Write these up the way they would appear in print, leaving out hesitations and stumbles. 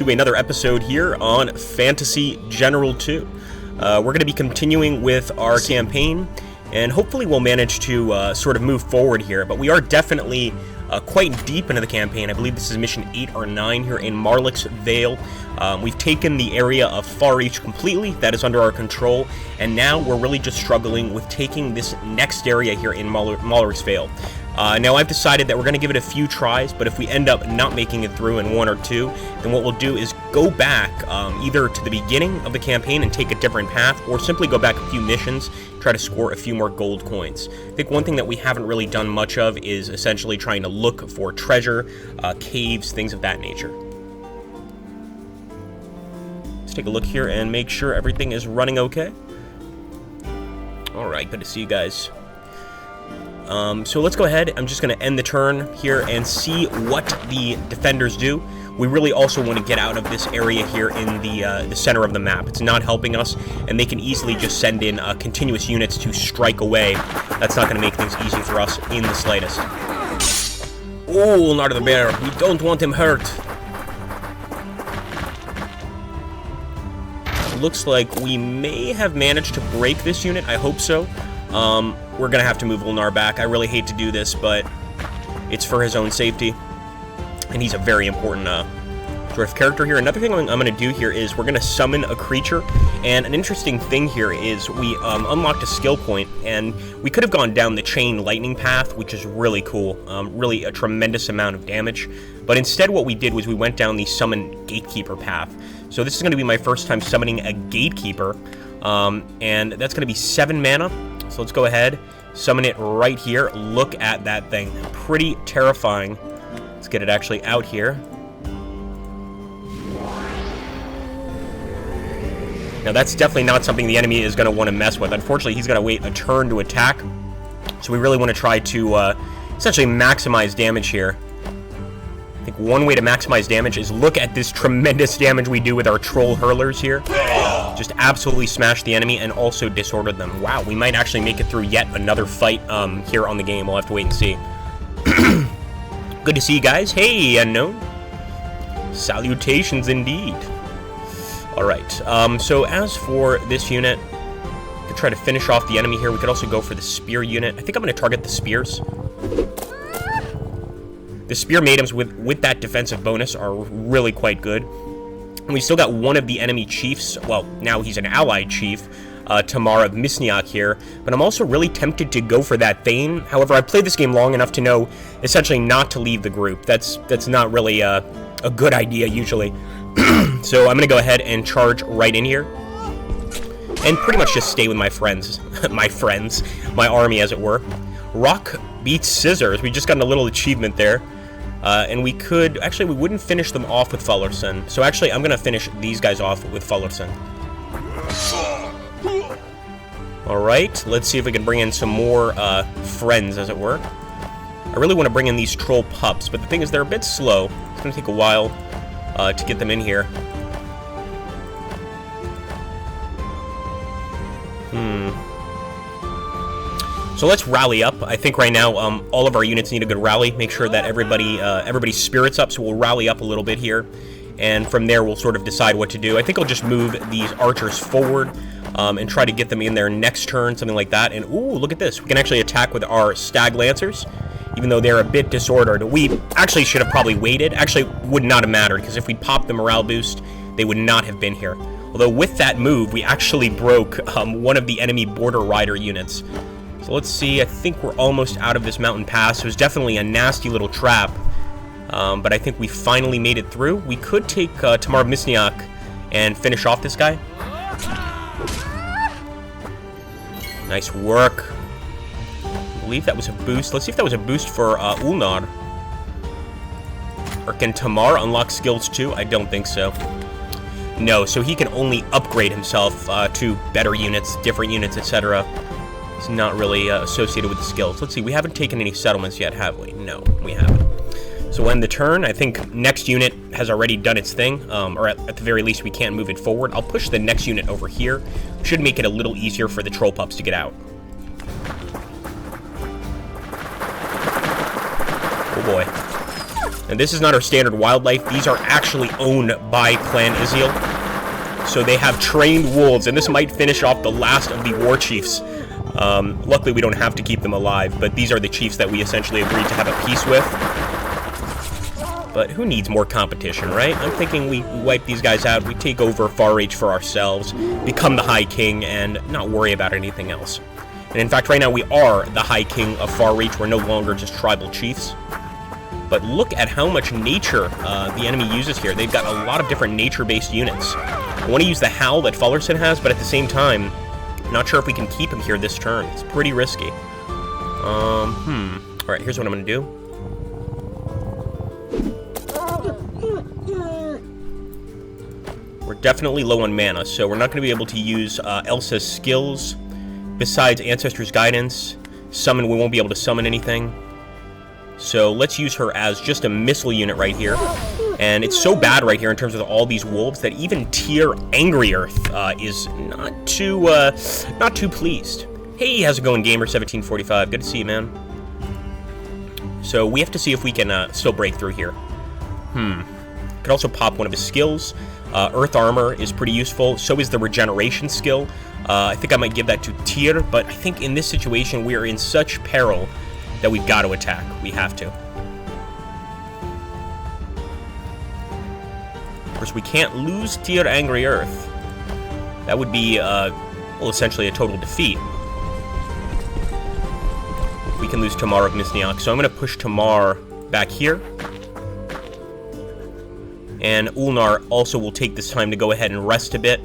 To another episode here on Fantasy General 2. We're going to be continuing with our campaign, and hopefully we'll manage to sort of move forward here, but we are definitely quite deep into the campaign. I believe this is mission 8 or 9 here in Marlick's Vale. We've taken the area of Far Reach completely, that is under our control, and now we're really just struggling with taking this next area here in Marlick's Vale. Now I've decided that we're going to give it a few tries, but if we end up not making it through in one or two, then what we'll do is go back either to the beginning of the campaign and take a different path, or simply go back a few missions, try to score a few more gold coins. I think one thing that we haven't really done much of is essentially trying to look for treasure, caves, things of that nature. Let's take a look here and make sure everything is running okay. Alright, good to see you guys. So let's go ahead. I'm just going to end the turn here and see what the defenders do. We really also want to get out of this area here in the center of the map. It's not helping us, and they can easily just send in continuous units to strike away. That's not going to make things easy for us in the slightest. Oh, not the bear. We don't want him hurt. Looks like we may have managed to break this unit. I hope so. We're going to have to move Ulnar back. I really hate to do this, but it's for his own safety. And he's a very important sort of character here. Another thing I'm going to do here is we're going to summon a creature. And an interesting thing here is we unlocked a skill point, and we could have gone down the chain lightning path, which is really cool. Really a tremendous amount of damage. But instead what we did was we went down the summon gatekeeper path. So this is going to be my first time summoning a gatekeeper. And that's going to be 7 mana. So let's go ahead, summon it right here. Look at that thing. Pretty terrifying. Let's get it actually out here. Now that's definitely not something the enemy is going to want to mess with. Unfortunately, he's going to wait a turn to attack. So we really want to try to essentially maximize damage here. I think one way to maximize damage is look at this tremendous damage we do with our troll hurlers here. Just absolutely smash the enemy and also disorder them. Wow, we might actually make it through yet another fight here on the game. We'll have to wait and see. Good to see you guys. Hey, Unknown. Salutations indeed. Alright, so as for this unit, we could try to finish off the enemy here. We could also go for the spear unit. I think I'm going to target the spears. The spear maidens with that defensive bonus are really quite good. And we still got one of the enemy chiefs. Well, now he's an allied chief, Tamar of Misniak here. But I'm also really tempted to go for that Thane. However, I've played this game long enough to know essentially not to leave the group. That's not really a good idea usually. So I'm going to go ahead and charge right in here. And pretty much just stay with my friends. My army as it were. Rock beats scissors. We just got a little achievement there. And we could... Actually, we wouldn't finish them off with Fullerson. So actually, I'm going to finish these guys off with Fullerson. Alright, let's see if we can bring in some more friends, as it were. I really want to bring in these troll pups, but the thing is, they're a bit slow. It's going to take a while to get them in here. So let's rally up. I think right now all of our units need a good rally. Make sure that everybody's spirits up, so we'll rally up a little bit here. And from there, we'll sort of decide what to do. I think I'll just move these archers forward and try to get them in there next turn, something like that. And, ooh, look at this. We can actually attack with our stag lancers, even though they're a bit disordered. We actually should have probably waited. Actually, would not have mattered, because if we'd popped the morale boost, they would not have been here. Although with that move, we actually broke one of the enemy border rider units. So let's see, I think we're almost out of this mountain pass. It was definitely a nasty little trap, but I think we finally made it through. We could take Tamar Misniak and finish off this guy. Nice work. I believe that was a boost. Let's see if that was a boost for Ulnar. Or can Tamar unlock skills too? I don't think so. No, so he can only upgrade himself to better units, different units, etc. It's not really associated with the skills. Let's see, we haven't taken any settlements yet, have we? No, we haven't. So we'll end the turn. I think next unit has already done its thing, or at the very least we can't move it forward. I'll push the next unit over here. Should make it a little easier for the troll pups to get out. Oh boy. And this is not our standard wildlife. These are actually owned by Clan Isiel. So they have trained wolves, and this might finish off the last of the war chiefs. Luckily, we don't have to keep them alive, but these are the chiefs that we essentially agreed to have a peace with. But who needs more competition, right? I'm thinking we wipe these guys out, we take over Far Reach for ourselves, become the High King, and not worry about anything else. And in fact, right now we are the High King of Far Reach. We're no longer just tribal chiefs. But look at how much nature the enemy uses here. They've got a lot of different nature-based units. I want to use the Howl that Fullerson has, but at the same time, not sure if we can keep him here this turn. It's pretty risky. Alright, here's what I'm going to do. We're definitely low on mana, so we're not going to be able to use Elsa's skills. Besides Ancestor's Guidance, Summon, we won't be able to summon anything. So let's use her as just a missile unit right here. And it's so bad right here in terms of all these wolves that even Tier Angry Earth is not too pleased. Hey, how's it going, Gamer1745? Good to see you, man. So we have to see if we can still break through here. Could also pop one of his skills. Earth Armor is pretty useful. So is the Regeneration skill. I think I might give that to Tyr, but I think in this situation we are in such peril that we've got to attack. We have to. Of course, we can't lose Tyr Angry Earth. That would be, well, essentially a total defeat. We can lose Tamar of Misniak, so I'm going to push Tamar back here. And Ulnar also will take this time to go ahead and rest a bit.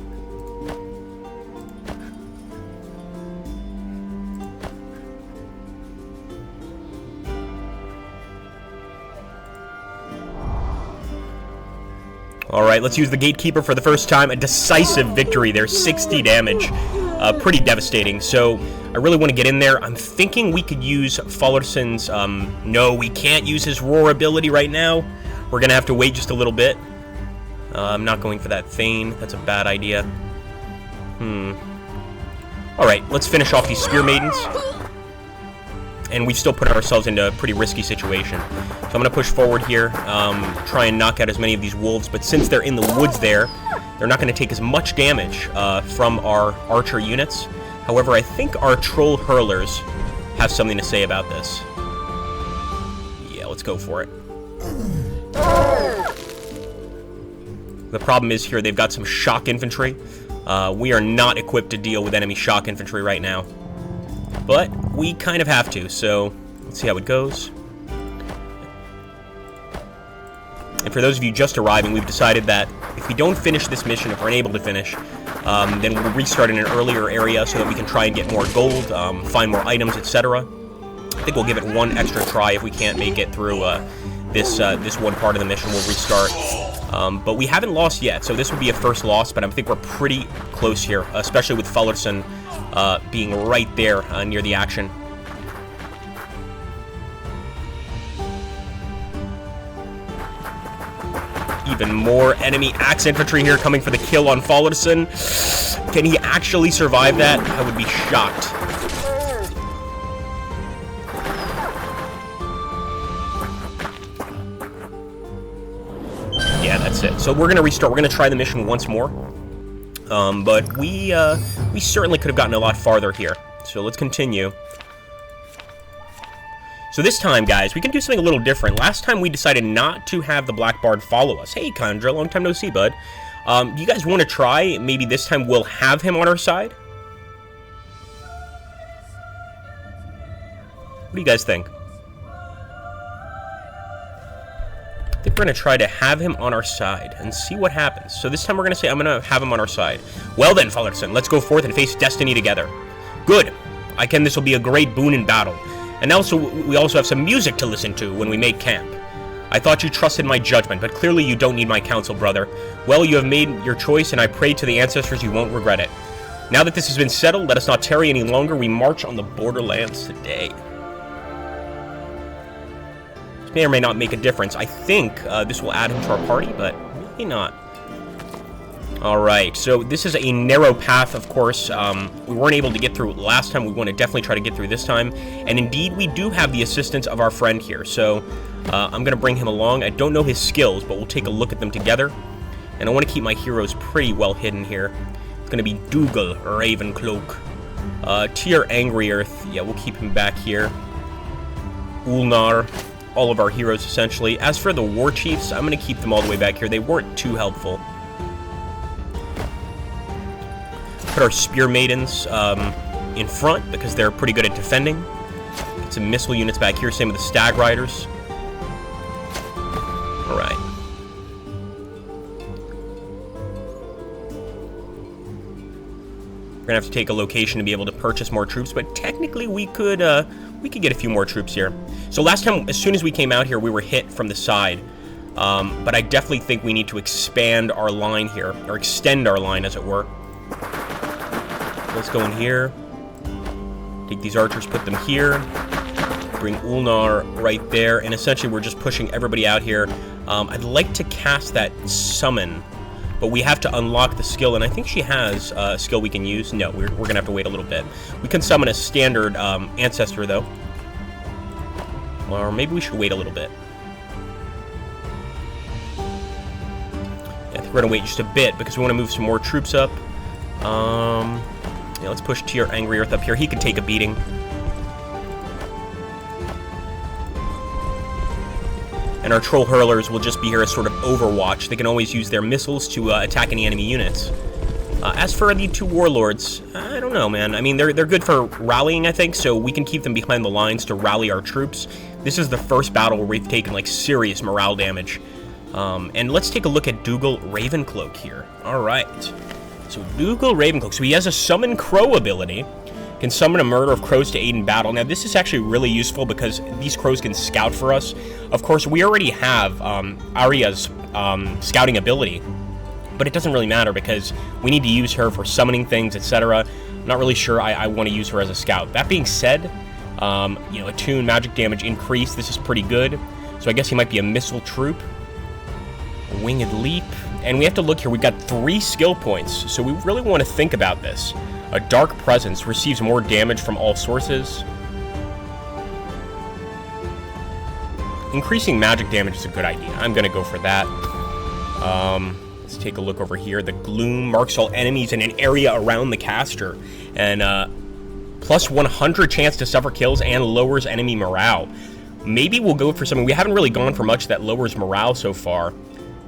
Alright, let's use the Gatekeeper for the first time. A decisive victory there, 60 damage. Pretty devastating, so I really want to get in there. I'm thinking we could use Fullerson's, no, we can't use his Roar ability right now. We're going to have to wait just a little bit. I'm not going for that Thane. That's a bad idea. Alright, let's finish off these Spear Maidens. And we've still put ourselves into a pretty risky situation. So I'm going to push forward here, try and knock out as many of these wolves. But since they're in the woods there, they're not going to take as much damage from our archer units. However, I think our troll hurlers have something to say about this. Yeah, let's go for it. The problem is here, they've got some shock infantry. We are not equipped to deal with enemy shock infantry right now. But we kind of have to, so let's see how it goes. And for those of you just arriving, we've decided that if we don't finish this mission, if we're unable to finish, then we'll restart in an earlier area so that we can try and get more gold, find more items, etc. I think we'll give it one extra try if we can't make it through this one part of the mission. We'll restart. But we haven't lost yet, so this would be a first loss, but I think we're pretty close here, especially with Fullerson being right there near the action. Even more enemy axe infantry here coming for the kill on Fullerson. Can he actually survive that? I would be shocked. Yeah, that's it. So we're going to restart. We're going to try the mission once more. But we certainly could have gotten a lot farther here. So let's continue. So this time, guys, we can do something a little different. Last time we decided not to have the Black Bard follow us. Hey, Kandra, long time no see, bud. Do you guys want to try? Maybe this time we'll have him on our side? What do you guys think? I think we're going to try to have him on our side and see what happens. So this time we're going to say, I'm going to have him on our side. Well then, Fullerson, let's go forth and face destiny together. Good. This will be a great boon in battle. And also, we also have some music to listen to when we make camp. I thought you trusted my judgment, but clearly you don't need my counsel, brother. Well, you have made your choice, and I pray to the ancestors you won't regret it. Now that this has been settled, let us not tarry any longer. We march on the borderlands today. This may or may not make a difference. I think this will add him to our party, but maybe not. Alright, so this is a narrow path, of course. We weren't able to get through last time. We want to definitely try to get through this time. And indeed, we do have the assistance of our friend here. So, I'm going to bring him along. I don't know his skills, but we'll take a look at them together. And I want to keep my heroes pretty well hidden here. It's going to be Dougal Ravencloak. Tyr Angry Earth. Yeah, we'll keep him back here. Ulnar. All of our heroes, essentially. As for the War Chiefs, I'm going to keep them all the way back here. They weren't too helpful. Put our Spear Maidens in front because they're pretty good at defending. Get some missile units back here. Same with the Stag Riders. Alright. We're gonna have to take a location to be able to purchase more troops, but technically we could get a few more troops here. So last time, as soon as we came out here, we were hit from the side. But I definitely think we need to expand our line here, or extend our line, as it were. Let's go in here. Take these archers, put them here. Bring Ulnar right there, and essentially we're just pushing everybody out here. I'd like to cast that summon, but we have to unlock the skill, and I think she has a skill we can use. No, we're going to have to wait a little bit. We can summon a standard ancestor, though. Or maybe we should wait a little bit. Yeah, I think we're going to wait just a bit, because we want to move some more troops up. Yeah, let's push Tyr Angry Earth up here. He can take a beating. And our Troll Hurlers will just be here as sort of overwatch. They can always use their missiles to attack any enemy units. As for the two Warlords, I don't know, man. I mean, they're good for rallying, I think, so we can keep them behind the lines to rally our troops. This is the first battle where we've taken, like, serious morale damage. And let's take a look at Dougal Ravencloak here. Alright. So, Dougal Ravencloak. So, he has a Summon Crow ability. Can summon a murder of crows to aid in battle. Now, this is actually really useful because these crows can scout for us. Of course, we already have Arya's scouting ability, but it doesn't really matter because we need to use her for summoning things, etc. I'm not really sure I want to use her as a scout. That being said, you know, attune, magic damage increase. This is pretty good. So I guess he might be a missile troop. A winged leap. And we have to look here. We've got 3 skill points, so we really want to think about this. A Dark Presence receives more damage from all sources. Increasing magic damage is a good idea. I'm going to go for that. Let's take a look over here. The Gloom marks all enemies in an area around the caster. And plus 100 chance to suffer kills and lowers enemy morale. Maybe we'll go for something. We haven't really gone for much that lowers morale so far.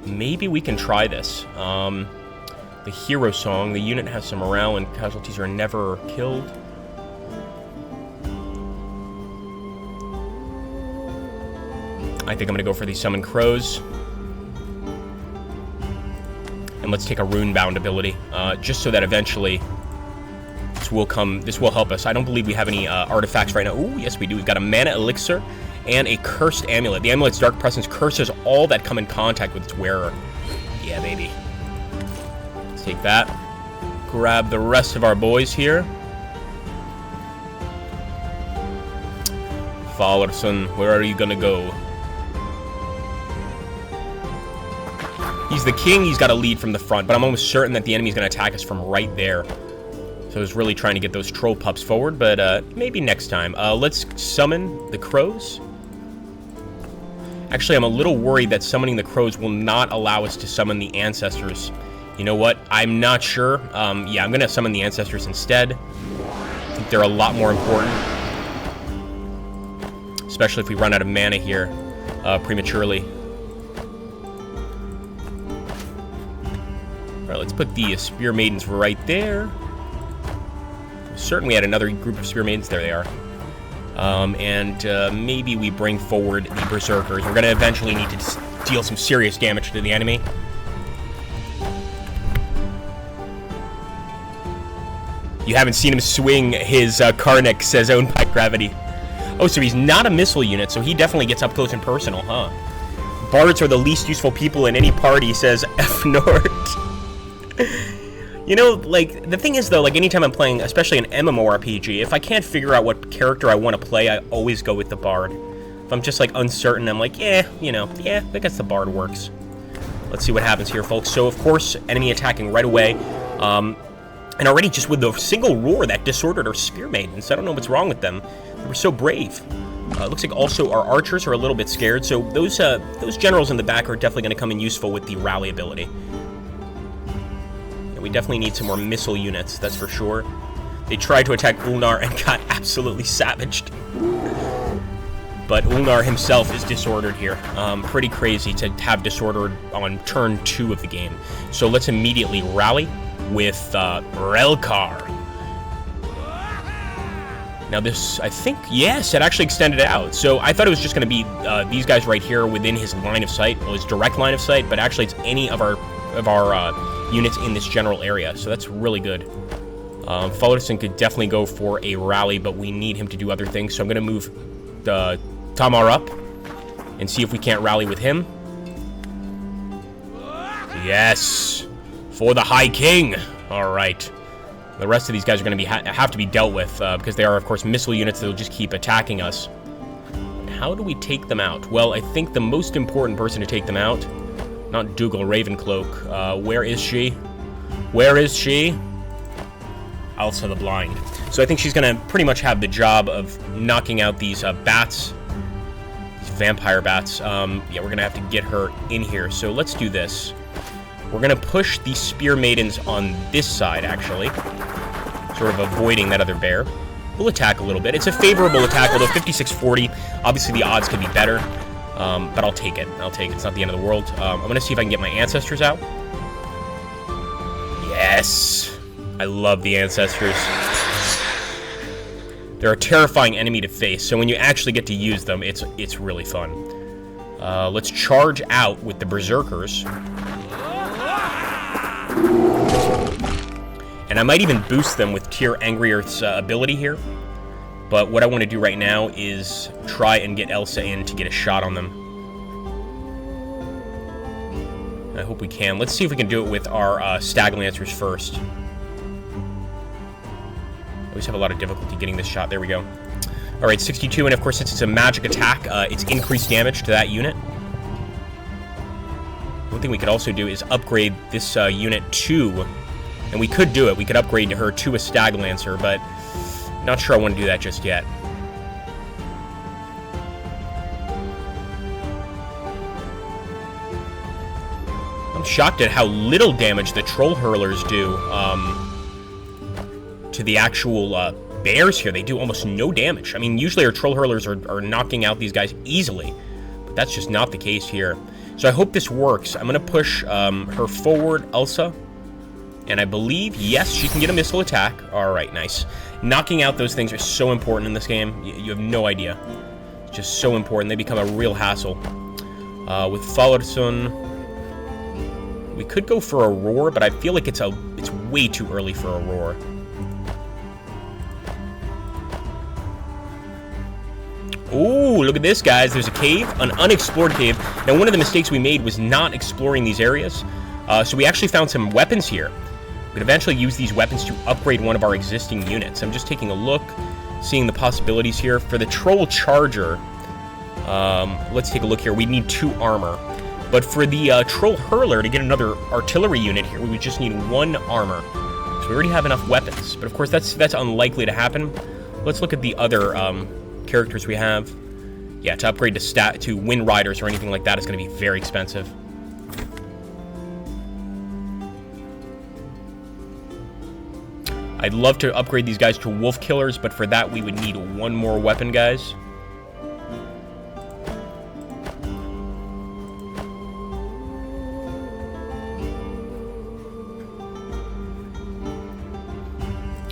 Maybe we can try this. The Hero Song. The unit has some morale and casualties are never killed. I think I'm going to go for these Summon Crows. And let's take a Rune-bound ability, just so that eventually this will help us. I don't believe we have any artifacts right now. Ooh, yes we do. We've got a Mana Elixir and a Cursed Amulet. The Amulet's Dark Presence curses all that come in contact with its wearer. Yeah, baby. Let's take that. Grab the rest of our boys here. Fallerson, where are you gonna go? He's the king, he's got to lead from the front, but I'm almost certain that the enemy's going to attack us from right there. So I was really trying to get those troll pups forward, but maybe next time. Let's summon the crows. Actually, I'm a little worried that summoning the crows will not allow us to summon the ancestors. You know what? I'm not sure. Yeah, I'm going to summon the ancestors instead. I think they're a lot more important. Especially if we run out of mana here prematurely. Alright, let's put the Spear Maidens right there. Certainly had another group of Spear Maidens. There they are. And maybe we bring forward the Berserkers. We're going to eventually need to deal some serious damage to the enemy. You haven't seen him swing his Karnak, says owned by gravity. Oh, so he's not a missile unit, so he definitely gets up close and personal, huh? Bards are the least useful people in any party, says F. Nord. You know, like, the thing is, though, like, anytime I'm playing, especially an MMORPG, if I can't figure out what character I want to play, I always go with the Bard. If I'm just, like, uncertain, I'm like, yeah, you know, yeah, I guess the Bard works. Let's see what happens here, folks. So, of course, enemy attacking right away. And already just with the single roar that disordered our spear maidens. I don't know what's wrong with them. They were so brave. Looks like also our archers are a little bit scared. So those generals in the back are definitely going to come in useful with the rally ability. Yeah, we definitely need some more missile units, that's for sure. They tried to attack Ulnar and got absolutely savaged. But Ulnar himself is disordered here. Pretty crazy to have disordered on turn 2 of the game. So let's immediately rally with Relkar. Now this, I think, yes, it actually extended out. So I thought it was just going to be these guys right here within his line of sight, well, his direct line of sight, but actually it's any of our units in this general area. So that's really good. Fullerton could definitely go for a rally, but we need him to do other things. So I'm going to move the Tamar up and see if we can't rally with him. Yes, for the High King. All right. The rest of these guys are going to have to be dealt with because they are, of course, missile units that will just keep attacking us. How do we take them out? Well, I think the most important person to take them out, not Dougal Ravencloak. Where is she? Where is she? Elsa the Blind. So I think she's going to pretty much have the job of knocking out these bats, these vampire bats. Yeah, we're going to have to get her in here. So let's do this. We're going to push the Spear Maidens on this side, actually. Sort of avoiding that other bear. We'll attack a little bit. It's a favorable attack, although 56-40. Obviously, the odds could be better. But I'll take it. I'll take it. It's not the end of the world. I'm going to see if I can get my Ancestors out. Yes! I love the Ancestors. They're a terrifying enemy to face, so when you actually get to use them, it's really fun. Let's charge out with the Berserkers. And I might even boost them with Tyr Angry Earth's ability here. But what I want to do right now is try and get Elsa in to get a shot on them. I hope we can. Let's see if we can do it with our Stag Lancers first. I always have a lot of difficulty getting this shot. There we go. Alright, 62, and of course, since it's a magic attack, it's increased damage to that unit. One thing we could also do is upgrade this unit to, and we could do it, we could upgrade her to a Stag Lancer, but not sure I want to do that just yet. I'm shocked at how little damage the Troll Hurlers do to the actual bears here. They do almost no damage. I mean, usually our Troll Hurlers are knocking out these guys easily, but that's just not the case here. So I hope this works. I'm going to push her forward, Elsa. And I believe, yes, she can get a missile attack. All right, nice. Knocking out those things are so important in this game. You have no idea. It's just so important. They become a real hassle. With Fallerson, we could go for a roar, but I feel like it's way too early for a roar. Ooh, look at this, guys. There's a cave, an unexplored cave. Now, one of the mistakes we made was not exploring these areas. So we actually found some weapons here. We could eventually use these weapons to upgrade one of our existing units. I'm just taking a look, seeing the possibilities here. For the Troll Charger, let's take a look here. We need 2 armor. But for the Troll Hurler, to get another artillery unit here, we would just need 1 armor. So we already have enough weapons. But of course, that's unlikely to happen. Let's look at the other characters we have. Yeah, to upgrade to Wind Riders or anything like that is going to be very expensive. I'd love to upgrade these guys to Wolf Killers, but for that we would need 1 more weapon, guys.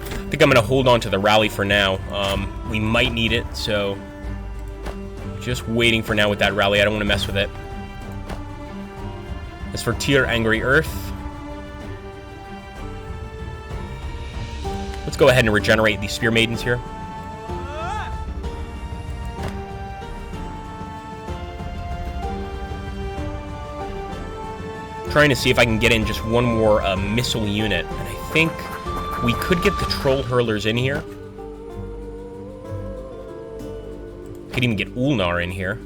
I think I'm going to hold on to the rally for now. We might need it, so just waiting for now with that rally. I don't want to mess with it. As for Tyr Angry Earth, let's go ahead and regenerate these Spear Maidens here. Trying to see if I can get in just 1 more missile unit, and I think we could get the Troll Hurlers in here. Could even get Ulnar in here.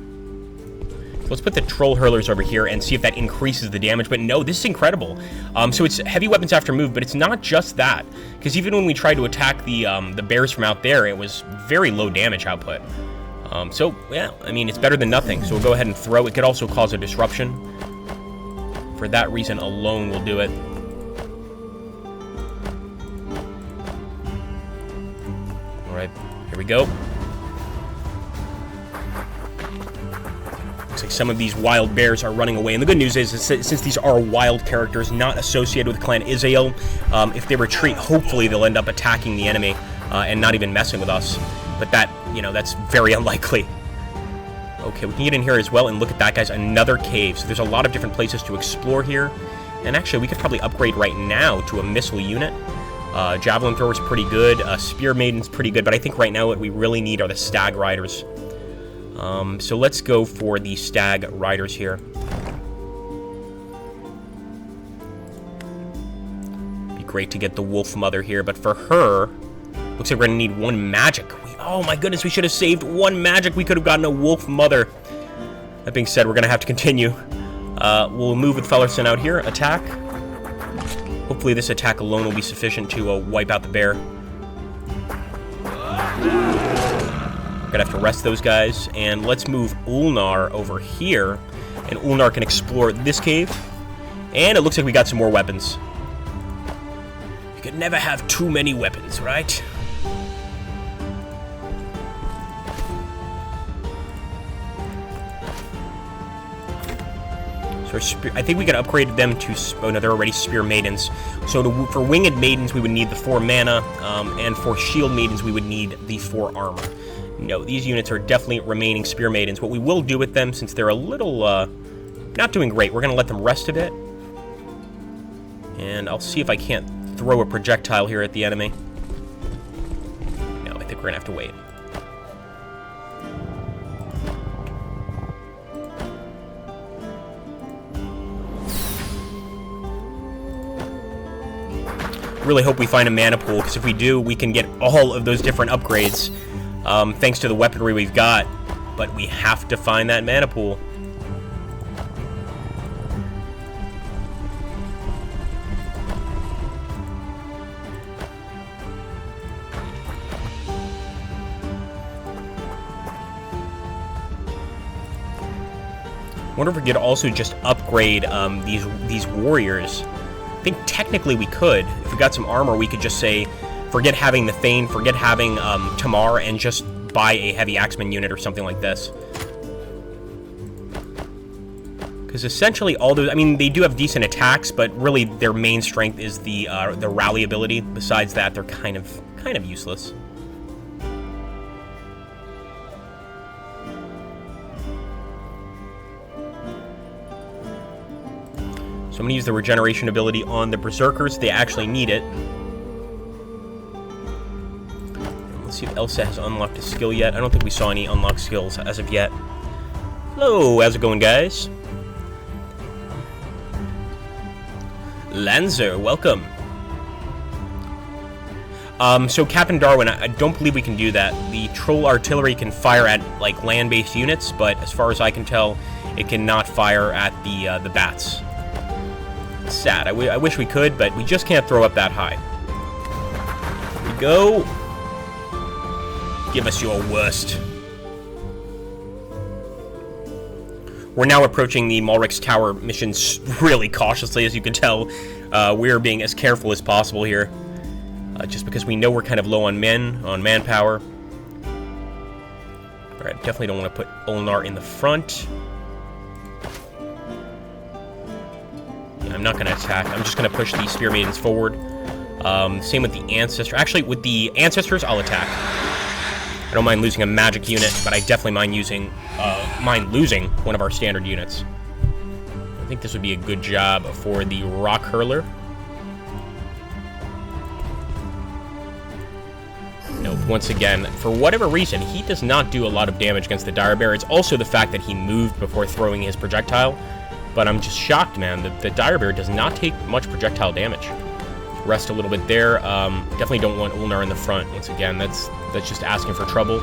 Let's put the troll hurlers over here and see if that increases the damage. But no, this is incredible. So it's heavy weapons after move, but it's not just that. Because even when we tried to attack the bears from out there, it was very low damage output. So, yeah, I mean, it's better than nothing. So we'll go ahead and throw. It could also cause a disruption. For that reason alone, we'll do it. All right, here we go. Looks like some of these wild bears are running away. And the good news is since these are wild characters not associated with Clan Israel, if they retreat, hopefully they'll end up attacking the enemy and not even messing with us. But that, you know, that's very unlikely. Okay, we can get in here as well and look at that, guys. Another cave. So there's a lot of different places to explore here. And actually, we could probably upgrade right now to a missile unit. Javelin thrower's pretty good. Spear maiden's pretty good. But I think right now what we really need are the stag riders. So let's go for the stag riders here. Be great to get the wolf mother here. But for her, looks like we're going to need one magic. Oh my goodness, we should have saved one magic. We could have gotten a wolf mother. That being said, we're going to have to continue. We'll move with Fellerson out here. Attack. Hopefully this attack alone will be sufficient to wipe out the bear. We're going to have to rest those guys. And let's move Ulnar over here. And Ulnar can explore this cave. And it looks like we got some more weapons. You can never have too many weapons, right? So I think we can upgrade them to... Oh, no, they're already Spear Maidens. So for Winged Maidens, we would need the 4 mana, and for Shield Maidens, we would need the 4 armor. No, these units are definitely remaining Spear Maidens. What we will do with them, since they're a little not doing great, we're going to let them rest a bit. And I'll see if I can't throw a projectile here at the enemy. No, I think we're going to have to wait. Really hope we find a mana pool, because if we do, we can get all of those different upgrades thanks to the weaponry we've got. But we have to find that mana pool. I wonder if we could also just upgrade these warriors. I think technically we could. If we got some armor, we could just say, forget having the Thane, forget having Tamar, and just buy a heavy axeman unit or something like this. Because essentially all those, I mean, they do have decent attacks, but really their main strength is the rally ability. Besides that, they're kind of useless. So I'm going to use the regeneration ability on the Berserkers. They actually need it. Let's see if Elsa has unlocked a skill yet. I don't think we saw any unlocked skills as of yet. Hello, how's it going, guys? Lanzer, welcome. So Captain Darwin, I don't believe we can do that. The troll artillery can fire at like land-based units, but as far as I can tell, it cannot fire at the bats. It's sad. I wish we could, but we just can't throw up that high. Here we go. Give us your worst. We're now approaching the Malrix Tower missions really cautiously, as you can tell. We're being as careful as possible here. Just because we know we're kind of low on manpower. Alright, definitely don't want to put Ulnar in the front. Yeah, I'm not going to attack. I'm just going to push the Spear Maidens forward. Same with the Ancestor. Actually, with the Ancestors, I'll attack. I don't mind losing a magic unit, but I definitely mind losing one of our standard units. I think this would be a good job for the Rock Hurler. Nope, once again, for whatever reason, he does not do a lot of damage against the Dire Bear. It's also the fact that he moved before throwing his projectile. But I'm just shocked, man. The Dire Bear does not take much projectile damage. Rest a little bit there. Definitely don't want Ulnar in the front. Once again, that's just asking for trouble.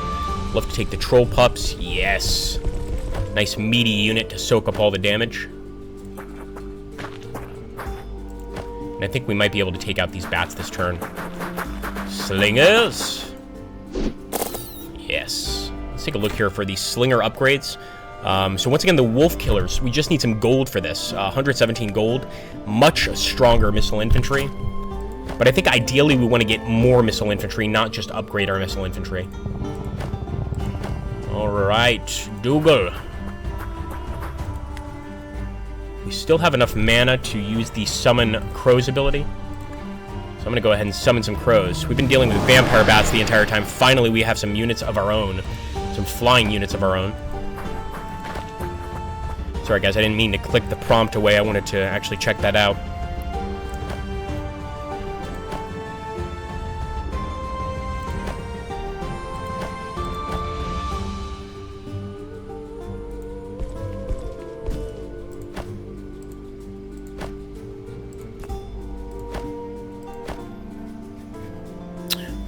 Love to take the Troll Pups. Yes. Nice meaty unit to soak up all the damage. And I think we might be able to take out these bats this turn. Slingers! Yes. Let's take a look here for these slinger upgrades. So once again, the wolf killers, we just need some gold for this. 117 gold. Much stronger missile infantry. But I think ideally we want to get more missile infantry, not just upgrade our missile infantry. Alright, Dougal. We still have enough mana to use the Summon Crows ability. So I'm going to go ahead and summon some crows. We've been dealing with vampire bats the entire time. Finally, we have some units of our own. Some flying units of our own. Sorry, guys, I didn't mean to click the prompt away. I wanted to actually check that out.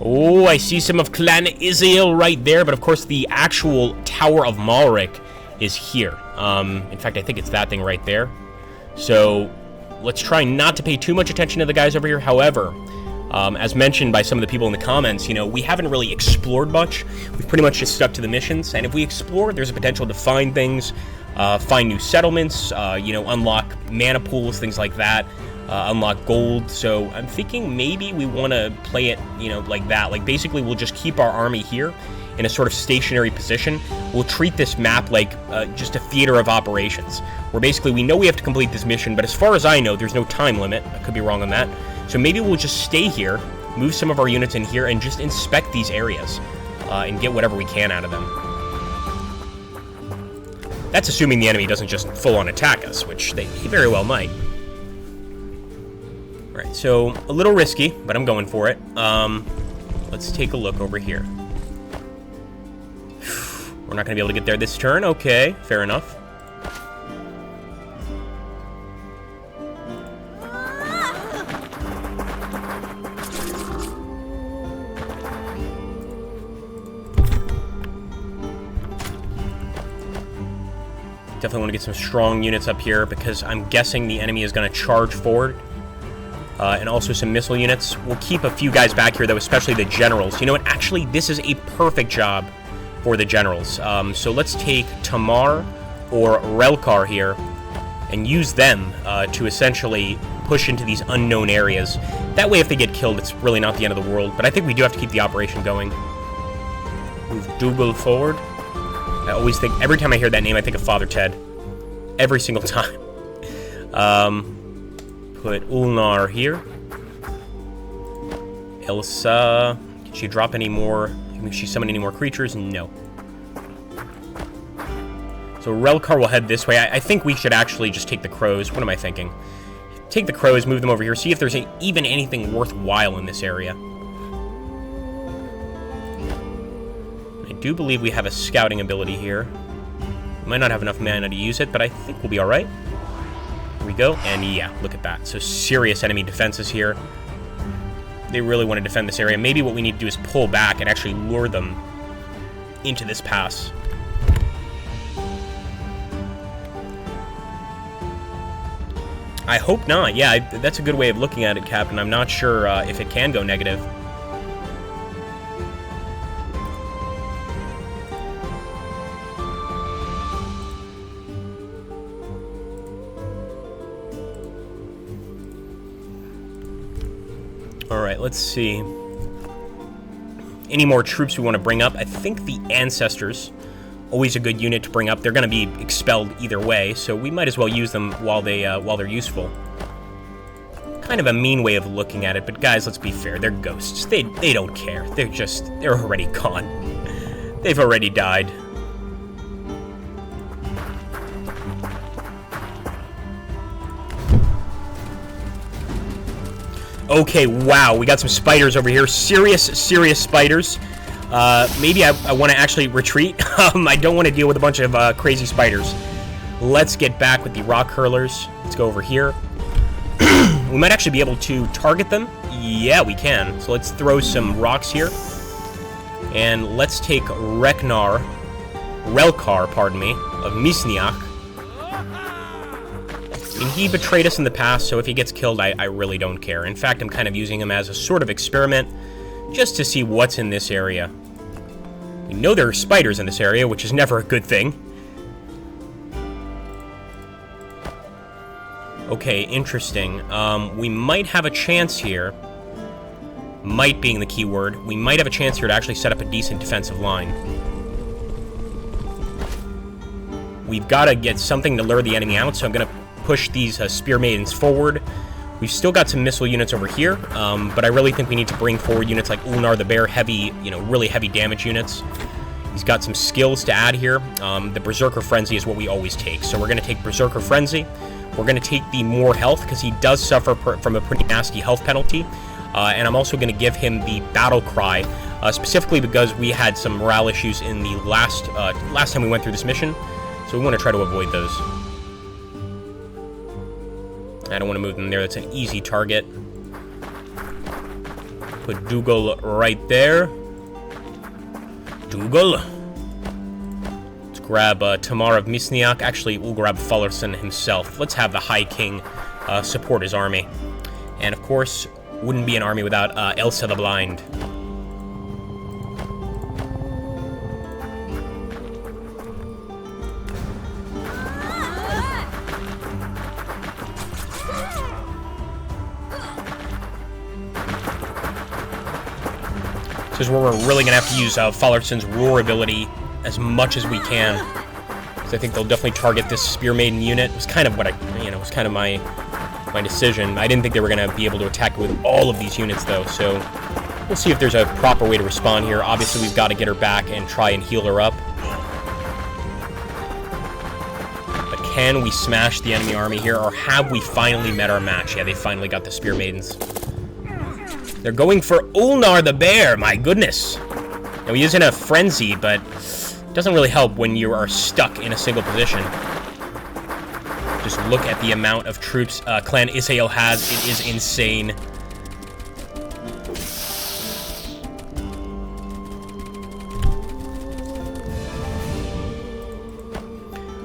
Oh, I see some of Clan Izael right there, but of course the actual Tower of Malric is here. In fact, I think it's that thing right there. So let's try not to pay too much attention to the guys over here. However, as mentioned by some of the people in the comments, you know, we haven't really explored much. We've pretty much just stuck to the missions, and if we explore, there's a potential to find things, find new settlements, you know, unlock mana pools, things like that. Unlock gold. So I'm thinking maybe we want to play it, you know, like that. Like basically we'll just keep our army here in a sort of stationary position. We'll treat this map like just a theater of operations, where basically we know we have to complete this mission, but as far as I know, there's no time limit. I could be wrong on that. So maybe we'll just stay here, move some of our units in here, and just inspect these areas and get whatever we can out of them. That's assuming the enemy doesn't just full-on attack us, which they very well might. Alright, so a little risky, but I'm going for it. Let's take a look over here. We're not going to be able to get there this turn. Okay, fair enough. Definitely want to get some strong units up here because I'm guessing the enemy is going to charge forward. And also some missile units. We'll keep a few guys back here, though, especially the generals. You know what? Actually, this is a perfect job for the generals. So let's take Tamar or Relkar here and use them to essentially push into these unknown areas. That way, if they get killed, it's really not the end of the world. But I think we do have to keep the operation going. Move Dougal forward. I always think, every time I hear that name, I think of Father Ted. Every single time. Put Ulnar here. Elsa, can she drop any more? Can she summon any more creatures? No. So Relkar will head this way. I think we should actually just take the crows. What am I thinking? Take the crows, move them over here, see if there's even anything worthwhile in this area. I do believe we have a scouting ability here. We might not have enough mana to use it, but I think we'll be alright. Here we go, and yeah, look at that. So serious enemy defenses here. They really want to defend this area. Maybe what we need to do is pull back and actually lure them into this pass. I hope not. Yeah, that's a good way of looking at it, Captain. I'm not sure if it can go negative. Alright, let's see. Any more troops we want to bring up? I think the Ancestors, always a good unit to bring up. They're going to be expelled either way, so we might as well use them while they're useful. Kind of a mean way of looking at it, but guys, let's be fair. They're ghosts. They don't care. They're already gone. They've already died. Okay, wow, we got some spiders over here. Serious spiders. Maybe I want to actually retreat. I don't want to deal with a bunch of crazy spiders. Let's get back with the rock hurlers. Let's go over here. We might actually be able to target them. Yeah, we can. So let's throw some rocks here. And let's take Reknar Relkar, pardon me, of Misniak. And he betrayed us in the past, so if he gets killed, I really don't care. In fact, I'm kind of using him as a sort of experiment, just to see what's in this area. We know there are spiders in this area, which is never a good thing. Okay, interesting. We might have a chance here. Might being the key word. We might have a chance here to actually set up a decent defensive line. We've got to get something to lure the enemy out, so I'm going to push these Spear Maidens forward. We've still got some missile units over here, but I really think we need to bring forward units like Ulnar the Bear, heavy, really heavy damage units. He's got some skills to add here. The Berserker Frenzy is what we always take, so we're going to take Berserker Frenzy. We're going to take the more health, because he does suffer from a pretty nasty health penalty. And I'm also going to give him the Battle Cry, specifically because we had some morale issues in the last time we went through this mission, so we want to try to avoid those. I don't want to move them there. That's an easy target. Put Dougal right there. Dougal. Let's grab Tamar of Misniak. Actually, we'll grab Fullerson himself. Let's have the High King support his army. And, of course, wouldn't be an army without Elsa the Blind. This is where we're really going to have to use Fullerson's Roar ability as much as we can. Because I think they'll definitely target this Spear Maiden unit. It was kind of what it was kind of my decision. I didn't think they were going to be able to attack with all of these units, though, so we'll see if there's a proper way to respond here. Obviously, we've got to get her back and try and heal her up. But can we smash the enemy army here, or have we finally met our match? Yeah, they finally got the Spear Maidens. They're going for Ulnar the Bear, my goodness. Now, he is in a frenzy, but it doesn't really help when you are stuck in a single position. Just look at the amount of troops Clan Isael has. It is insane.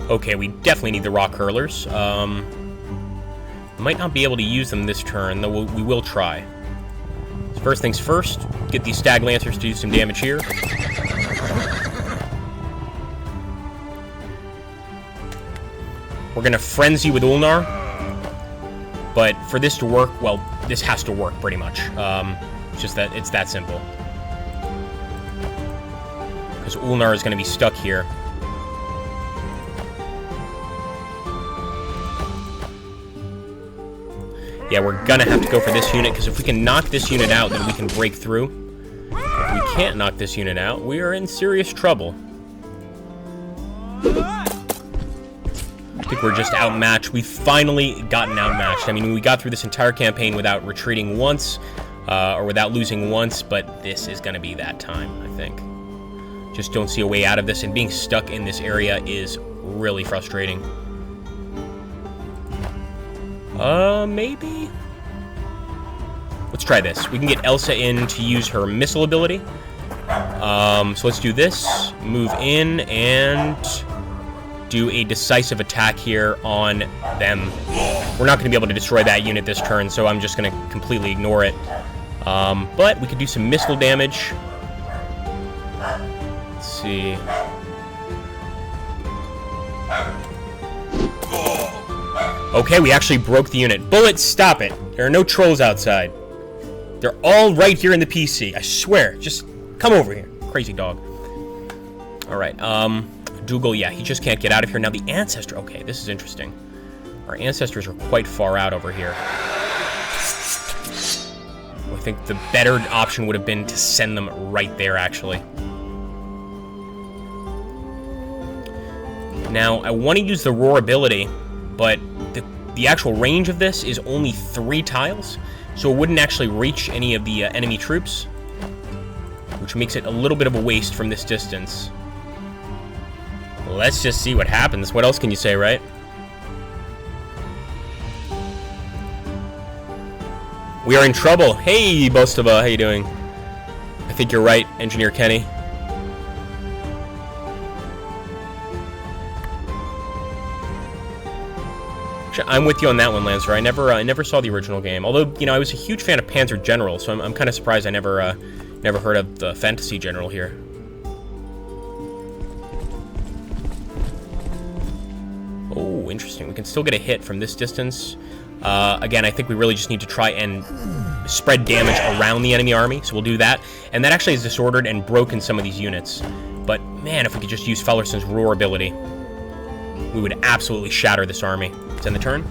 Okay, we definitely need the Rock Hurlers. Might not be able to use them this turn, though we will try. So first things first, get these Stag Lancers to do some damage here. We're going to Frenzy with Ulnar. But for this to work, well, this has to work pretty much. It's just that it's that simple. Because Ulnar is going to be stuck here. Yeah, we're going to have to go for this unit, because if we can knock this unit out, then we can break through. If we can't knock this unit out, we are in serious trouble. I think we're just outmatched. We've finally gotten outmatched. I mean, we got through this entire campaign without retreating once, or without losing once, but this is going to be that time, I think. Just don't see a way out of this, and being stuck in this area is really frustrating. Maybe? Let's try this. We can get Elsa in to use her missile ability. So let's do this. Move in and do a decisive attack here on them. We're not going to be able to destroy that unit this turn, so I'm just going to completely ignore it. But we could do some missile damage. Let's see. Okay, we actually broke the unit. Bullets, stop it. There are no trolls outside. They're all right here in the PC. I swear. Just come over here. Crazy dog. Alright, Dougal, yeah, he just can't get out of here. Now, the Ancestor... Okay, this is interesting. Our Ancestors are quite far out over here. I think the better option would have been to send them right there, actually. Now, I want to use the Roar ability, but the actual range of this is only 3 tiles, so it wouldn't actually reach any of the enemy troops, which makes it a little bit of a waste from this distance. Let's just see what happens. What else can you say, right? We are in trouble. Hey, Bostava, how you doing? I think you're right, Engineer Kenny. Actually, I'm with you on that one, Lancer. I never saw the original game. Although, you know, I was a huge fan of Panzer General, so I'm kind of surprised I never heard of the Fantasy General here. Oh, interesting. We can still get a hit from this distance. Again, I think we really just need to try and spread damage around the enemy army, so we'll do that. And that actually has disordered and broken some of these units. But, man, if we could just use Fellerson's Roar ability, we would absolutely shatter this army. Let's end the turn.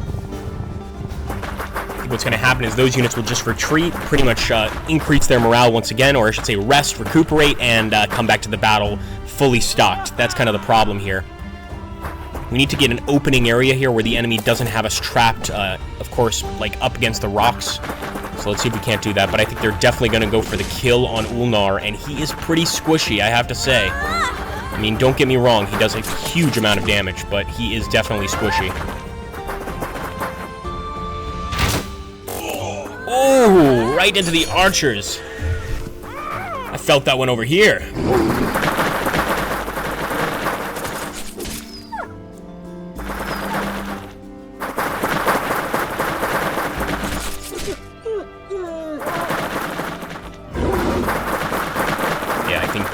I think what's going to happen is those units will just retreat, pretty much increase their morale once again, or I should say rest, recuperate, and come back to the battle fully stocked. That's kind of the problem here. We need to get an opening area here where the enemy doesn't have us trapped, of course, like up against the rocks. So let's see if we can't do that, but I think they're definitely going to go for the kill on Ulnar, and he is pretty squishy, I have to say. I mean, don't get me wrong, he does a huge amount of damage, but he is definitely squishy. Oh, right into the archers. I felt that one over here.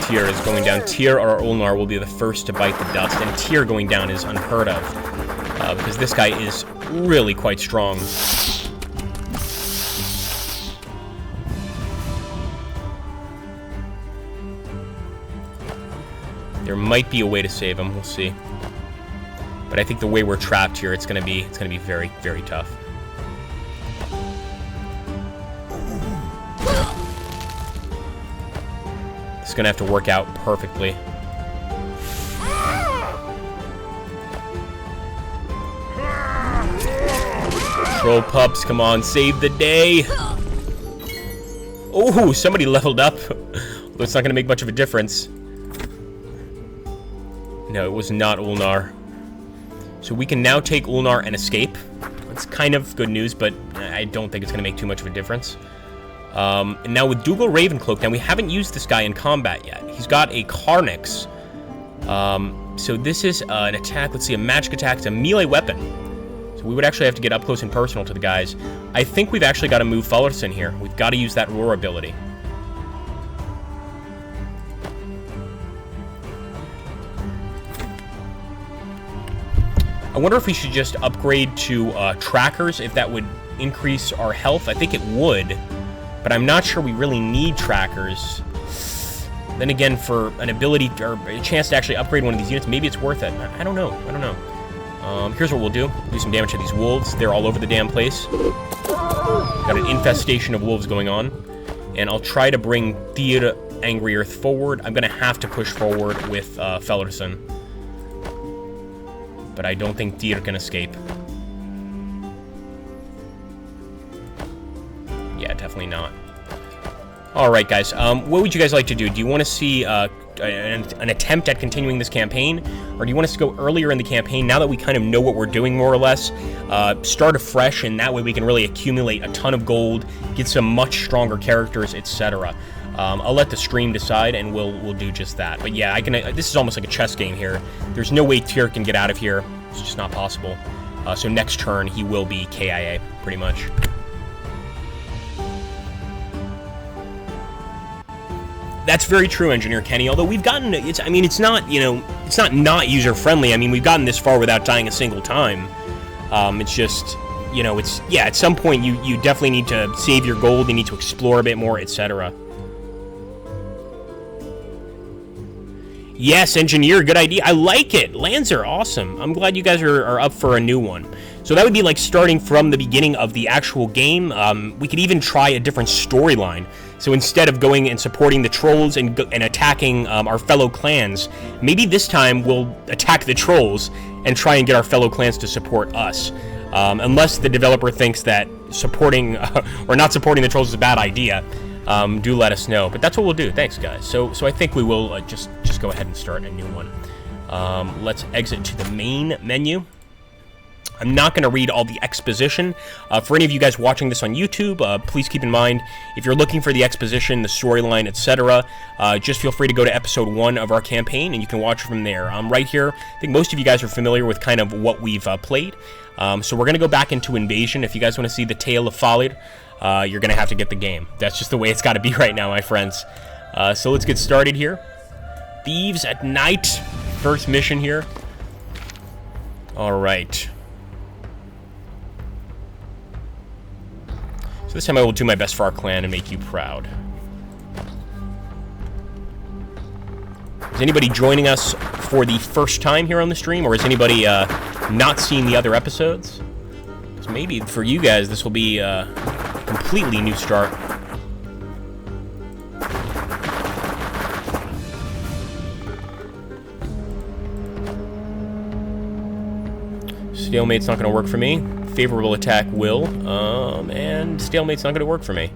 Tyr is going down. Tyr or Ulnar will be the first to bite the dust, and Tyr going down is unheard of, because this guy is really quite strong. There might be a way to save him, we'll see. But I think the way we're trapped here, it's gonna be very, very tough. It's gonna have to work out perfectly. Troll pups, come on, save the day! Oh, somebody leveled up. Although it's not gonna make much of a difference. No, it was not Ulnar. So we can now take Ulnar and escape. That's kind of good news, but I don't think it's gonna make too much of a difference. And now with Dougal Ravencloak, now we haven't used this guy in combat yet. He's got a Carnix. So this is an attack, let's see, a magic attack. It's a melee weapon. So we would actually have to get up close and personal to the guys. I think we've actually got to move Fellerson here. We've got to use that Roar ability. I wonder if we should just upgrade to trackers, if that would increase our health. I think it would. But I'm not sure we really need trackers. Then again, for an ability or a chance to actually upgrade one of these units, maybe it's worth it. I don't know. Here's what we'll do. Do some damage to these wolves. They're all over the damn place. Got an infestation of wolves going on. And I'll try to bring Theod Angry Earth forward. I'm going to have to push forward with Fellerson. But I don't think Theod can escape. Yeah, definitely not. Alright, guys. What would you guys like to do? Do you want to see an attempt at continuing this campaign? Or do you want us to go earlier in the campaign, now that we kind of know what we're doing, more or less? Start afresh, and that way we can really accumulate a ton of gold, get some much stronger characters, etc. I'll let the stream decide, and we'll do just that. But yeah, this is almost like a chess game here. There's no way Tyr can get out of here. It's just not possible. So next turn, he will be KIA, pretty much. That's very true, Engineer Kenny. Although we've gotten, it's not, it's not user-friendly. I mean, we've gotten this far without dying a single time. It's just, at some point you definitely need to save your gold, you need to explore a bit more, etc. Yes, Engineer, good idea. I like it. Lancer, awesome. I'm glad you guys are up for a new one. So that would be like starting from the beginning of the actual game. We could even try a different storyline. So instead of going and supporting the trolls and attacking our fellow clans, maybe this time we'll attack the trolls and try and get our fellow clans to support us. Unless the developer thinks that supporting or not supporting the trolls is a bad idea, do let us know. But that's what we'll do. Thanks, guys. So I think we will just go ahead and start a new one. Let's exit to the main menu. I'm not going to read all the exposition. For any of you guys watching this on YouTube, please keep in mind, if you're looking for the exposition, the storyline, etc., just feel free to go to episode 1 of our campaign, and you can watch from there. Right here, I think most of you guys are familiar with kind of what we've played. So we're going to go back into Invasion. If you guys want to see the Tale of Falid, you're going to have to get the game. That's just the way it's got to be right now, my friends. So let's get started here. Thieves at Night. First mission here. Alright. So this time I will do my best for our clan and make you proud. Is anybody joining us for the first time here on the stream, or is anybody not seen the other episodes? Because maybe for you guys this will be a completely new start. Stalemate's not going to work for me. Favorable attack will. And stalemate's not going to work for me.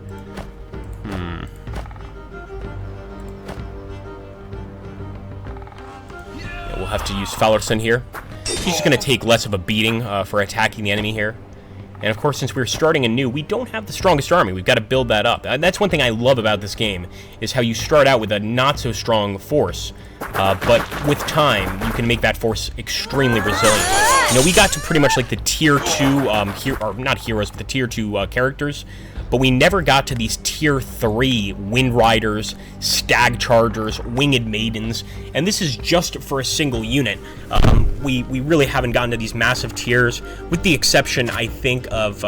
Yeah, we'll have to use Fallerson here. He's just going to take less of a beating for attacking the enemy here. And of course, since we're starting anew, we don't have the strongest army. We've got to build that up. And that's one thing I love about this game, is how you start out with a not-so-strong force. But with time, you can make that force extremely resilient. You know, we got to pretty much like the tier 2, or not heroes, but the tier 2 characters, but we never got to these tier 3 Wind Riders, Stag Chargers, Winged Maidens, and this is just for a single unit. We really haven't gotten to these massive tiers, with the exception, I think, of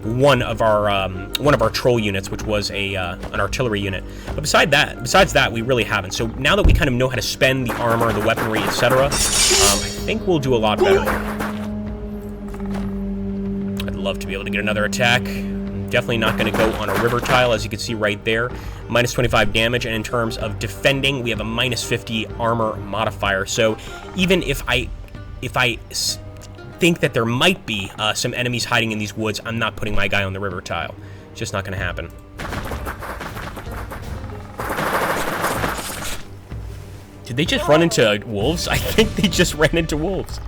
one of our troll units, which was an artillery unit. But besides that, we really haven't. So now that we kind of know how to spend the armor, the weaponry, etc., I think we'll do a lot better here. I'd love to be able to get another attack. Definitely not going to go on a river tile, as you can see right there. Minus 25 damage, and in terms of defending, we have a minus 50 armor modifier. So even if I think that there might be some enemies hiding in these woods, I'm not putting my guy on the river tile. It's just not going to happen. Did they just run into wolves? I think they just ran into wolves.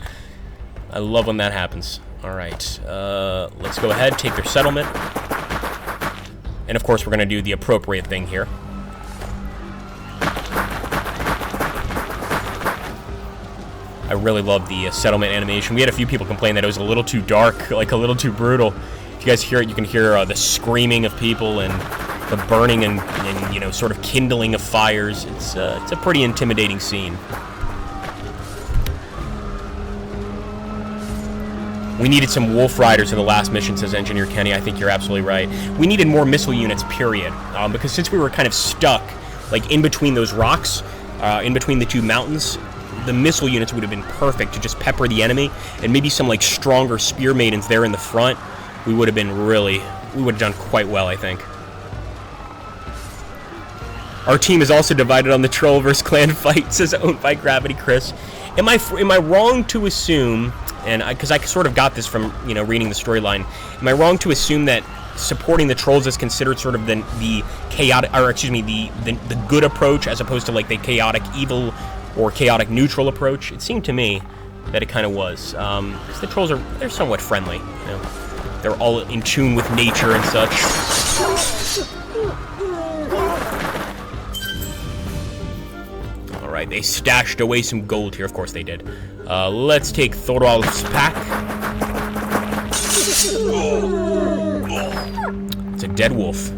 I love when that happens. Alright, let's go ahead, take their settlement. And of course we're going to do the appropriate thing here. I really love the settlement animation. We had a few people complain that it was a little too dark, like a little too brutal. If you guys hear it, you can hear the screaming of people and the burning and you know, sort of kindling of fires. It's a pretty intimidating scene. We needed some Wolf Riders in the last mission, says Engineer Kenny. I think you're absolutely right. We needed more missile units, period. Because since we were kind of stuck, like in between those rocks, in between the two mountains, the missile units would have been perfect to just pepper the enemy, and maybe some like stronger spear maidens there in the front. We would have done quite well, I think. Our team is also divided on the troll versus clan fight, says Owned by Gravity Chris. Am I wrong to assume, and because I sort of got this from, you know, reading the storyline, am I wrong to assume that supporting the trolls is considered sort of the chaotic, or excuse me, the good approach, as opposed to like the chaotic evil or chaotic neutral approach? It seemed to me that it kind of was. Because the trolls they're somewhat friendly, you know. They're all in tune with nature and such. Alright, they stashed away some gold here. Of course they did. Let's take Thorwald's pack. It's a dead wolf.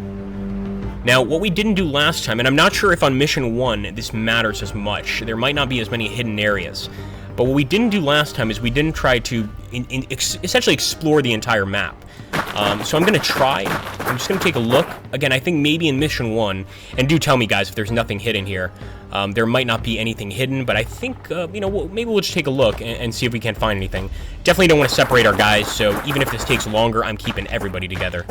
Now, what we didn't do last time, and I'm not sure if on Mission 1 this matters as much. There might not be as many hidden areas. But what we didn't do last time is we didn't try to essentially explore the entire map. So I'm going to try. I'm just going to take a look. Again, I think maybe in Mission 1, and do tell me, guys, if there's nothing hidden here. There might not be anything hidden, but I think, you know, maybe we'll just take a look and see if we can't find anything. Definitely don't want to separate our guys, so even if this takes longer, I'm keeping everybody together.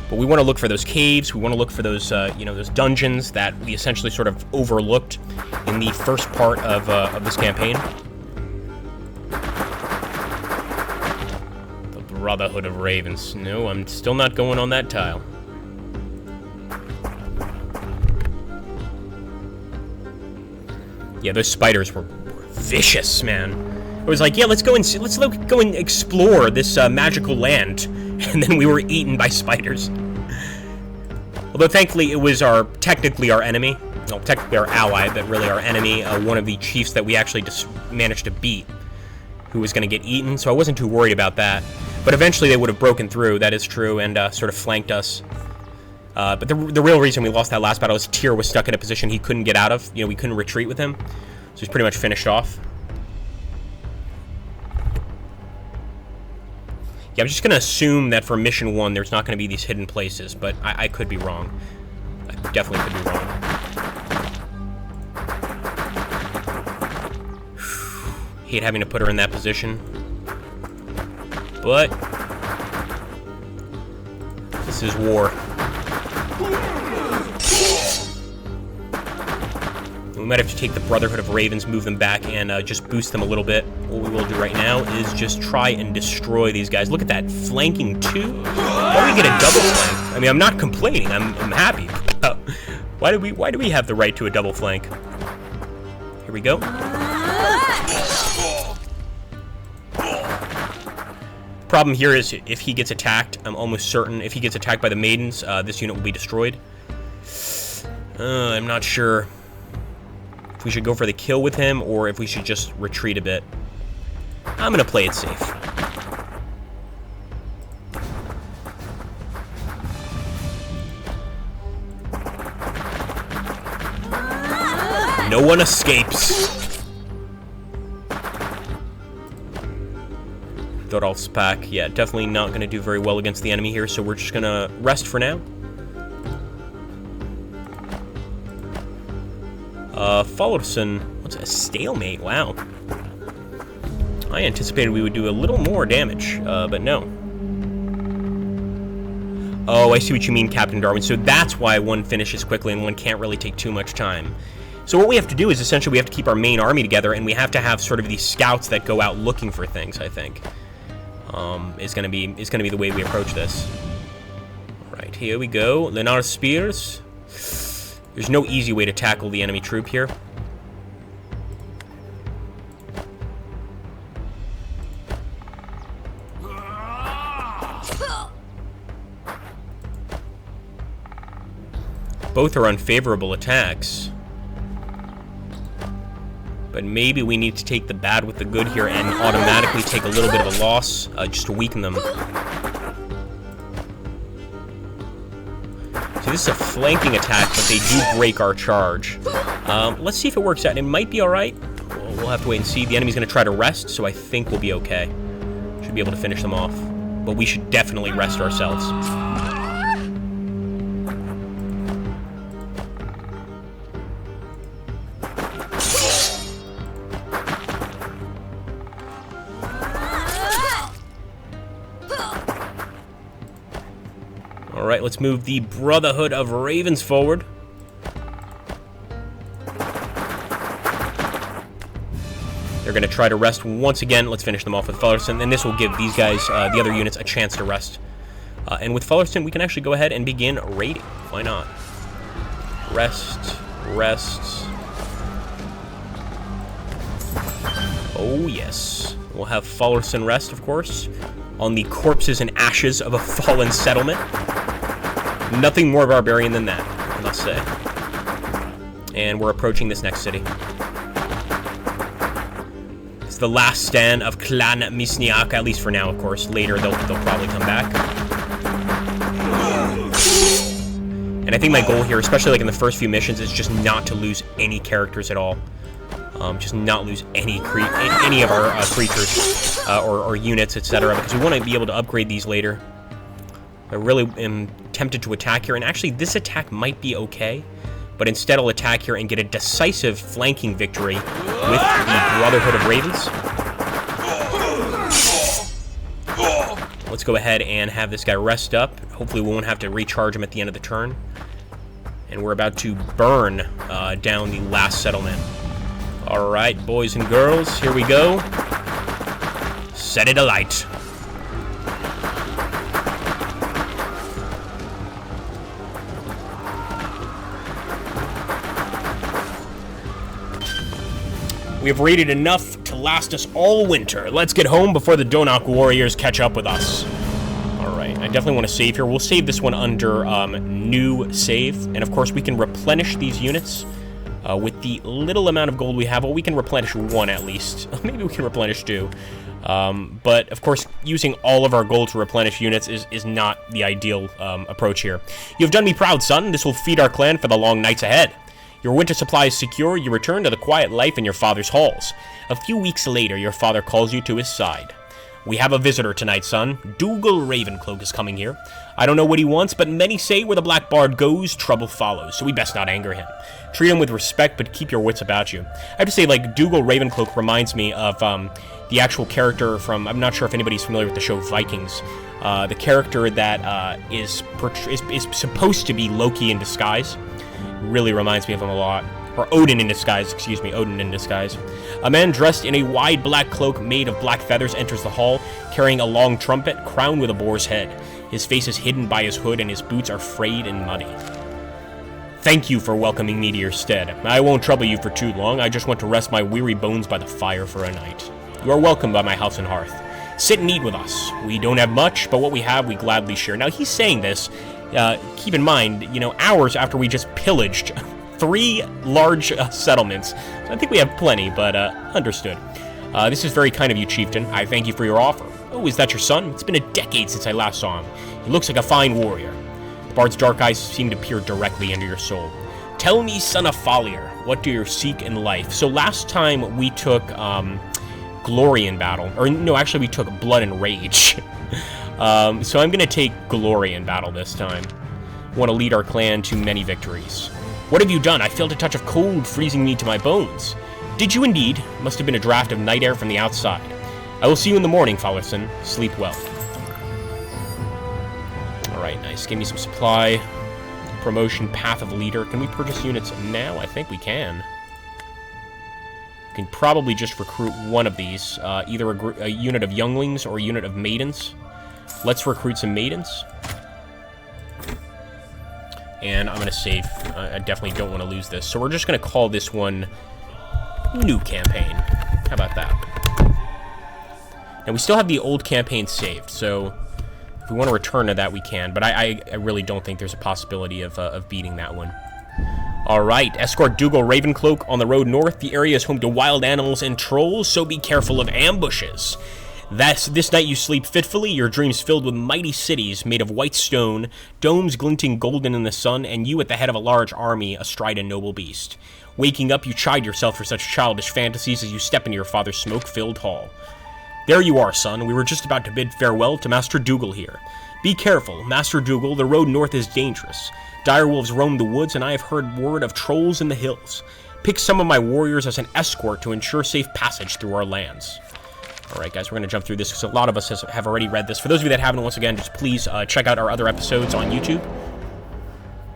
But we want to look for those caves. We want to look for those, you know, those dungeons that we essentially sort of overlooked in the first part of this campaign. The Brotherhood of Ravens. No, I'm still not going on that tile. Yeah, those spiders were vicious, man. It was like, yeah, let's go and go and explore this magical land, and then we were eaten by spiders. Although thankfully it was technically our enemy, well, technically our ally, but really our enemy, one of the chiefs that we actually just managed to beat, who was going to get eaten. So I wasn't too worried about that. But eventually they would have broken through. That is true, and sort of flanked us. But the real reason we lost that last battle is Tyr was stuck in a position he couldn't get out of. You know, we couldn't retreat with him, so he's pretty much finished off. Yeah, I'm just going to assume that for Mission 1, there's not going to be these hidden places, but I could be wrong. I definitely could be wrong. Hate having to put her in that position. But this is war. We might have to take the Brotherhood of Ravens, move them back, and just boost them a little bit. What we will do right now is just try and destroy these guys. Look at that, flanking 2. Why do we get a double flank? I mean, I'm not complaining. I'm happy. Why do we have the right to a double flank? Here we go. Problem here is if he gets attacked, I'm almost certain if he gets attacked by the maidens, this unit will be destroyed. I'm not sure if we should go for the kill with him or if we should just retreat a bit. I'm gonna play it safe. No one escapes. Thorolf's pack, yeah, definitely not going to do very well against the enemy here, so we're just going to rest for now. Follerson, what's a stalemate? Wow. I anticipated we would do a little more damage, but no. Oh, I see what you mean, Captain Darwin. So that's why one finishes quickly and one can't really take too much time. So what we have to do is essentially we have to keep our main army together, and we have to have sort of these scouts that go out looking for things, I think. Is gonna be the way we approach this. Alright, here we go. Leonard's spears. There's no easy way to tackle the enemy troop here. Both are unfavorable attacks. But maybe we need to take the bad with the good here and automatically take a little bit of a loss, just to weaken them. See, this is a flanking attack, but they do break our charge. Let's see if it works out. It might be alright. We'll have to wait and see. The enemy's going to try to rest, so I think we'll be okay. Should be able to finish them off. But we should definitely rest ourselves. Alright, let's move the Brotherhood of Ravens forward. They're going to try to rest once again. Let's finish them off with Fullerton, and this will give these guys, the other units, a chance to rest. And with Fullerton, we can actually go ahead and begin raiding. Why not? Rest, rest. Oh, yes. We'll have Fullerton rest, of course, on the corpses and ashes of a fallen settlement. Nothing more barbarian than that, I must say. And we're approaching this next city. It's the last stand of Clan Misniak, at least for now, of course. Later, they'll probably come back. And I think my goal here, especially like in the first few missions, is just not to lose any characters at all. Just not lose any of our creatures or units, etc. Because we want to be able to upgrade these later. I really am tempted to attack here, and actually this attack might be okay, but instead I'll attack here and get a decisive flanking victory with the Brotherhood of Ravens. Let's go ahead and have this guy rest up. Hopefully we won't have to recharge him at the end of the turn. And we're about to burn down the last settlement. Alright, boys and girls, here we go. Set it alight. We have raided enough to last us all winter. Let's get home before the Donok warriors catch up with us. Alright, I definitely want to save here. We'll save this one under new save. And of course, we can replenish these units with the little amount of gold we have. Well, we can replenish one at least. Maybe we can replenish two. But of course, using all of our gold to replenish units is not the ideal approach here. You have done me proud, son. This will feed our clan for the long nights ahead. Your winter supply is secure. You return to the quiet life in your father's halls. A few weeks later, your father calls you to his side. We have a visitor tonight, son. Dougal Ravencloak is coming here. I don't know what he wants, but many say where the Black Bard goes, trouble follows, so we best not anger him. Treat him with respect, but keep your wits about you. I have to say, like, Dougal Ravencloak reminds me of the actual character from, I'm not sure if anybody's familiar with the show Vikings. The character that is supposed to be Loki in disguise. Really reminds me of him a lot. Or Odin in disguise, excuse me, Odin in disguise. A man dressed in a wide black cloak made of black feathers enters the hall, carrying a long trumpet crowned with a boar's head. His face is hidden by his hood, and his boots are frayed and muddy. Thank you for welcoming me to your stead. I won't trouble you for too long. I just want to rest my weary bones by the fire for a night. You are welcome by my house and hearth. Sit and eat with us. We don't have much, but what we have we gladly share. Now, he's saying this, keep in mind, you know, hours after we just pillaged 3 large settlements. So I think we have plenty, but understood. This is very kind of you, chieftain. I thank you for your offer. Oh, is that your son? It's been a decade since I last saw him. He looks like a fine warrior. The bard's dark eyes seem to peer directly into your soul. Tell me, son of Falier, what do you seek in life? So last time we took glory in battle. Or no, actually we took blood and rage. So I'm going to take glory in battle this time. Want to lead our clan to many victories. What have you done? I felt a touch of cold freezing me to my bones. Did you indeed? Must have been a draft of night air from the outside. I will see you in the morning, Fallerson. Sleep well. Alright, nice. Give me some supply. Promotion, Path of Leader. Can we purchase units now? I think we can. We can probably just recruit one of these. Either a unit of younglings or a unit of maidens. Let's recruit some maidens. And I'm going to save. I definitely don't want to lose this. So we're just going to call this one New Campaign. How about that? Now, we still have the old campaign saved, so if we want to return to that, we can. But I really don't think there's a possibility of beating that one. Alright, escort Dougal Ravencloak on the road north. The area is home to wild animals and trolls, so be careful of ambushes. This night you sleep fitfully, your dreams filled with mighty cities made of white stone, domes glinting golden in the sun, and you at the head of a large army astride a noble beast. Waking up, you chide yourself for such childish fantasies as you step into your father's smoke-filled hall. There you are, son. We were just about to bid farewell to Master Dougal here. Be careful, Master Dougal, the road north is dangerous. Direwolves roam the woods, and I have heard word of trolls in the hills. Pick some of my warriors as an escort to ensure safe passage through our lands. Alright guys, we're going to jump through this because a lot of us have already read this. For those of you that haven't, once again, just please check out our other episodes on YouTube.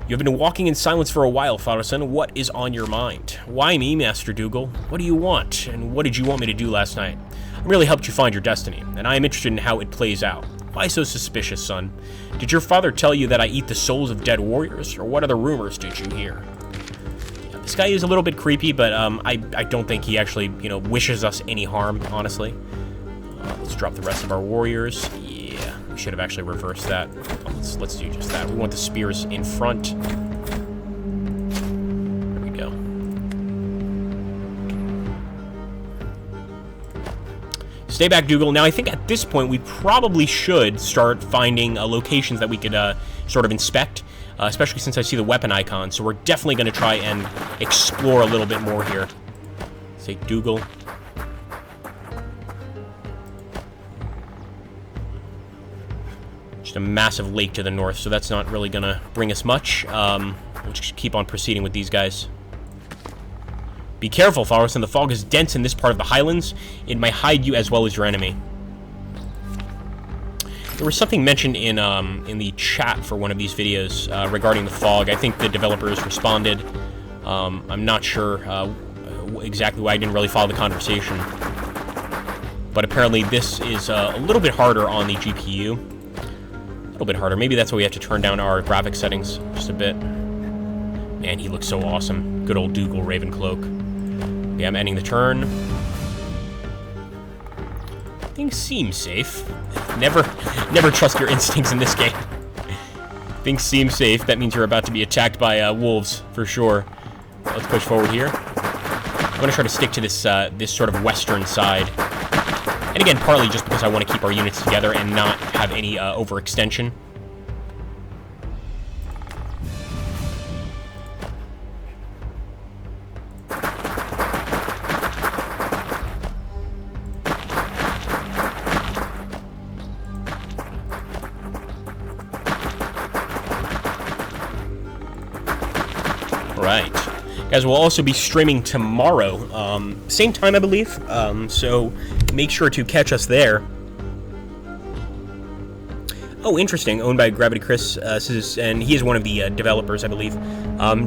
You have been walking in silence for a while, Fallerson. What is on your mind? Why me, Master Dougal? What do you want? And what did you want me to do last night? I really helped you find your destiny, and I am interested in how it plays out. Why so suspicious, son? Did your father tell you that I eat the souls of dead warriors, or what other rumors did you hear? Yeah, this guy is a little bit creepy, but I don't think he actually, you know, wishes us any harm, honestly. Let's drop the rest of our warriors. Yeah, we should have actually reversed that. Let's do just that. We want the spears in front. There we go. Stay back, Dougal. Now, I think at this point, we probably should start finding locations that we could sort of inspect, especially since I see the weapon icon. So we're definitely going to try and explore a little bit more here. Say Dougal. Just a massive lake to the north, so that's not really going to bring us much. We'll just keep on proceeding with these guys. Be careful, Fallerson. The fog is dense in this part of the Highlands. It might hide you as well as your enemy. There was something mentioned in the chat for one of these videos regarding the fog. I think the developers responded. I'm not sure exactly why. I didn't really follow the conversation. But apparently this is a little bit harder on the GPU. A little bit harder. Maybe that's why we have to turn down our graphic settings just a bit. Man, he looks so awesome. Good old Dougal Ravencloak. Yeah, I'm ending the turn. Things seem safe. Never trust your instincts in this game. Things seem safe. That means you're about to be attacked by wolves, for sure. Let's push forward here. I'm going to try to stick to this this sort of western side. And again, partly just because I want to keep our units together and not have any overextension. Right. Guys, we'll also be streaming tomorrow, same time, I believe, so make sure to catch us there. Oh, interesting, owned by Gravity Chris, and he is one of the developers, I believe.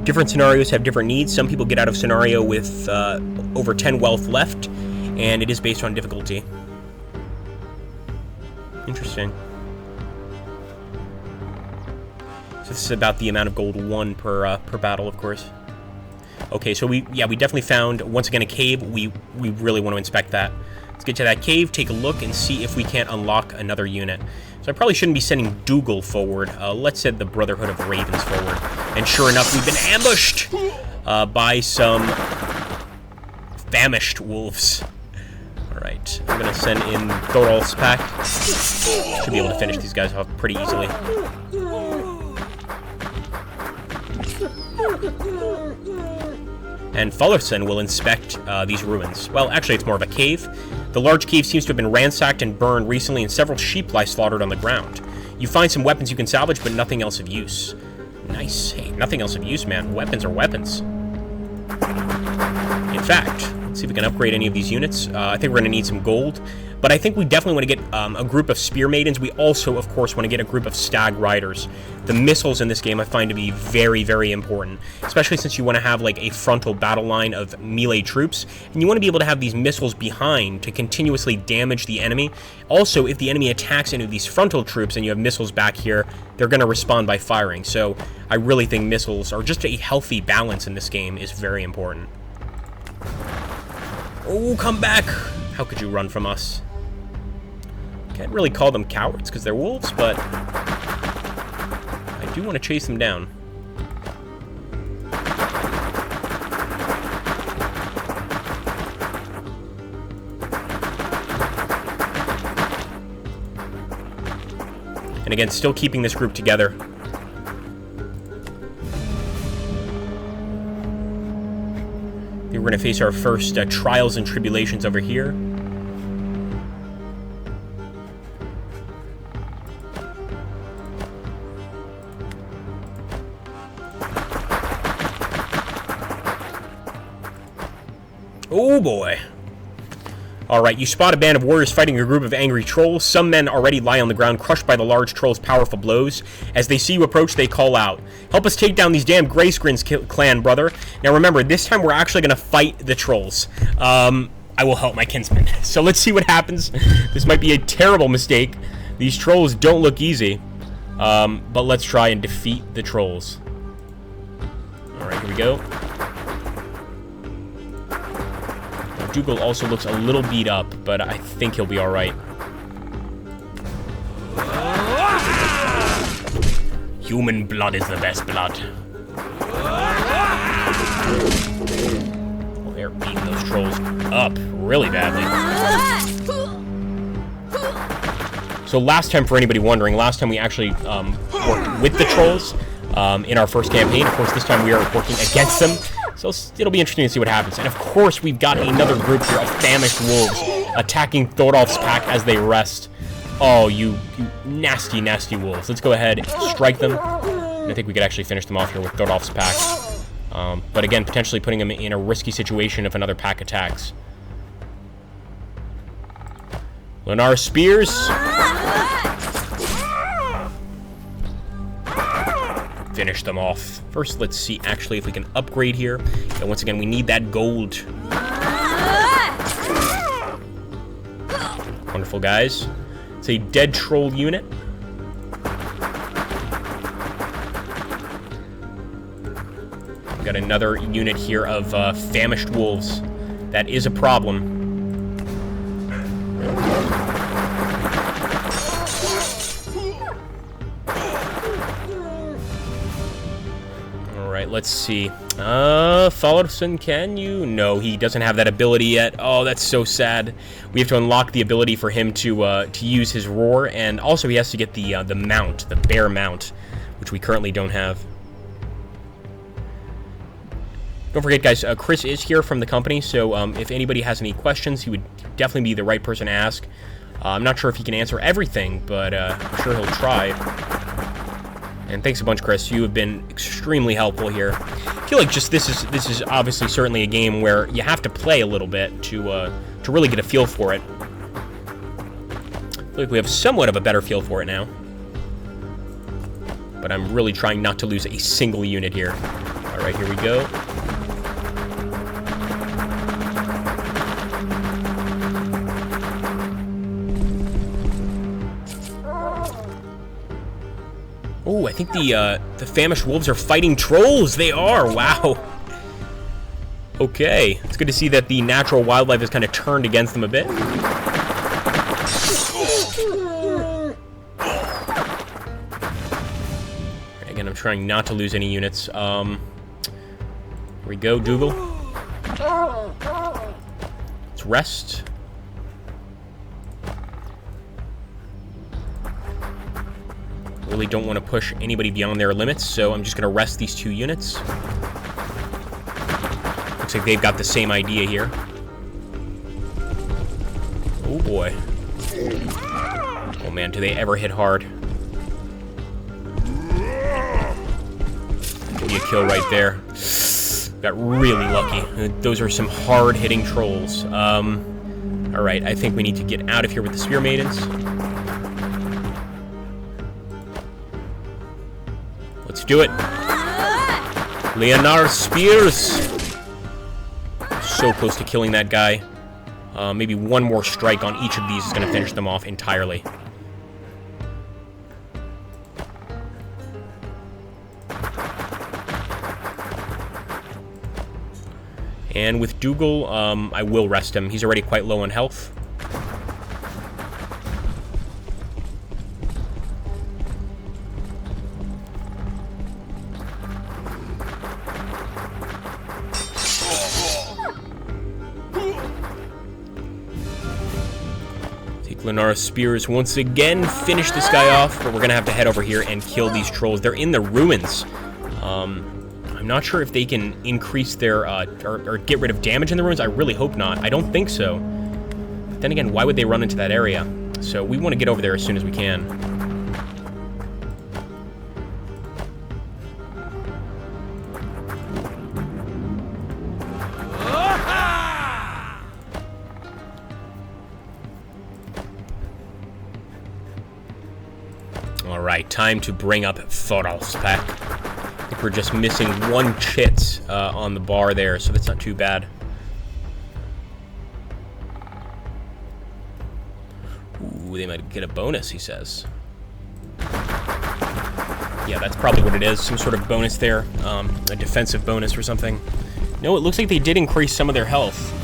Different scenarios have different needs. Some people get out of scenario with over 10 wealth left, and it is based on difficulty. Interesting. So this is about the amount of gold won per battle, of course. Okay, so we definitely found, once again, a cave. We really want to inspect that. Let's get to that cave, take a look, and see if we can't unlock another unit. So I probably shouldn't be sending Dougal forward. Let's send the Brotherhood of Ravens forward. And sure enough, we've been ambushed by some famished wolves. Alright, I'm going to send in Thorolf's pack. Should be able to finish these guys off pretty easily. And Fullerson will inspect these ruins. Well, actually, it's more of a cave. The large cave seems to have been ransacked and burned recently, and several sheep lie slaughtered on the ground. You find some weapons you can salvage, but nothing else of use. Nice. Hey, nothing else of use, man. Weapons are weapons. In fact, let's see if we can upgrade any of these units. I think we're going to need some gold. But I think we definitely want to get a group of Spear Maidens. We also, of course, want to get a group of Stag Riders. The missiles in this game I find to be very, very important, especially since you want to have like a frontal battle line of melee troops, and you want to be able to have these missiles behind to continuously damage the enemy. Also, if the enemy attacks any of these frontal troops and you have missiles back here, they're going to respond by firing. So I really think missiles, or just a healthy balance in this game, is very important. Oh, come back! How could you run from us? Can't really call them cowards because they're wolves, but I do want to chase them down. And again, still keeping this group together. We're going to face our first trials and tribulations over here. Oh boy. Alright, you spot a band of warriors fighting a group of angry trolls. Some men already lie on the ground, crushed by the large troll's powerful blows. As they see you approach, they call out, "Help us take down these damn Grayscrins clan, brother." Now remember, this time we're actually going to fight the trolls. I will help my kinsman. So let's see what happens. This might be a terrible mistake. These trolls don't look easy. But let's try and defeat the trolls. Alright, here we go. Dougal also looks a little beat up, but I think he'll be alright. Human blood is the best blood. Oh, they're beating those trolls up really badly. So last time, for anybody wondering, last time we actually worked with the trolls in our first campaign. Of course, this time we are working against them. So it'll be interesting to see what happens. And of course, we've got another group here of famished wolves attacking Thorolf's pack as they rest. Oh, you nasty, nasty wolves. Let's go ahead and strike them. And I think we could actually finish them off here with Thorolf's pack. But again, potentially putting them in a risky situation if another pack attacks. Lunar Spears. Finish them off. First, let's see actually if we can upgrade here. And once again, we need that gold. Wonderful, guys. It's a dead troll unit. We've got another unit here of famished wolves. That is a problem. Alright, let's see. Fallerson, can you? No, he doesn't have that ability yet. Oh, that's so sad. We have to unlock the ability for him to use his roar, and also he has to get the mount, the bear mount, which we currently don't have. Don't forget, guys, Chris is here from the company, so if anybody has any questions, he would definitely be the right person to ask. I'm not sure if he can answer everything, but I'm sure he'll try. And thanks a bunch, Chris. You have been extremely helpful here. I feel like just this is obviously certainly a game where you have to play a little bit to really get a feel for it. I feel like we have somewhat of a better feel for it now. But I'm really trying not to lose a single unit here. All right, here we go. Oh, I think the famished wolves are fighting trolls. They are. Wow. Okay. It's good to see that the natural wildlife has kind of turned against them a bit. Again, I'm trying not to lose any units. Here we go, Dougal. Let's rest. Really don't want to push anybody beyond their limits, so I'm just going to rest these 2 units. Looks like they've got the same idea here. Oh boy. Oh man, do they ever hit hard. Give me a kill right there. Got really lucky. Those are some hard-hitting trolls. Alright, I think we need to get out of here with the Spear Maidens. Let's do it. Leonard Spears. So close to killing that guy. Maybe one more strike on each of these is going to finish them off entirely. And with Dougal, I will rest him. He's already quite low on health. Lenara's spears once again finish this guy off, but we're gonna have to head over here and kill these trolls. They're in the ruins. I'm not sure if they can increase their or get rid of damage in the ruins. I really hope not. I don't think so. But then again, why would they run into that area? So we want to get over there as soon as we can. Alright, time to bring up Thoralspec. I think we're just missing 1 chit on the bar there, so that's not too bad. Ooh, they might get a bonus, he says. Yeah, that's probably what it is. Some sort of bonus there. A defensive bonus or something. No, it looks like they did increase some of their health.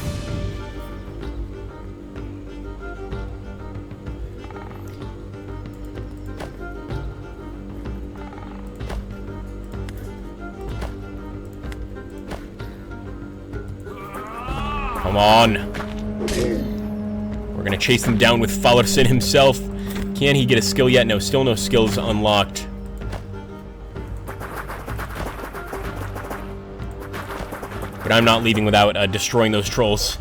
Come on. We're gonna chase them down with Fallerson himself. Can he get a skill yet? No, still no skills unlocked. But I'm not leaving without destroying those trolls.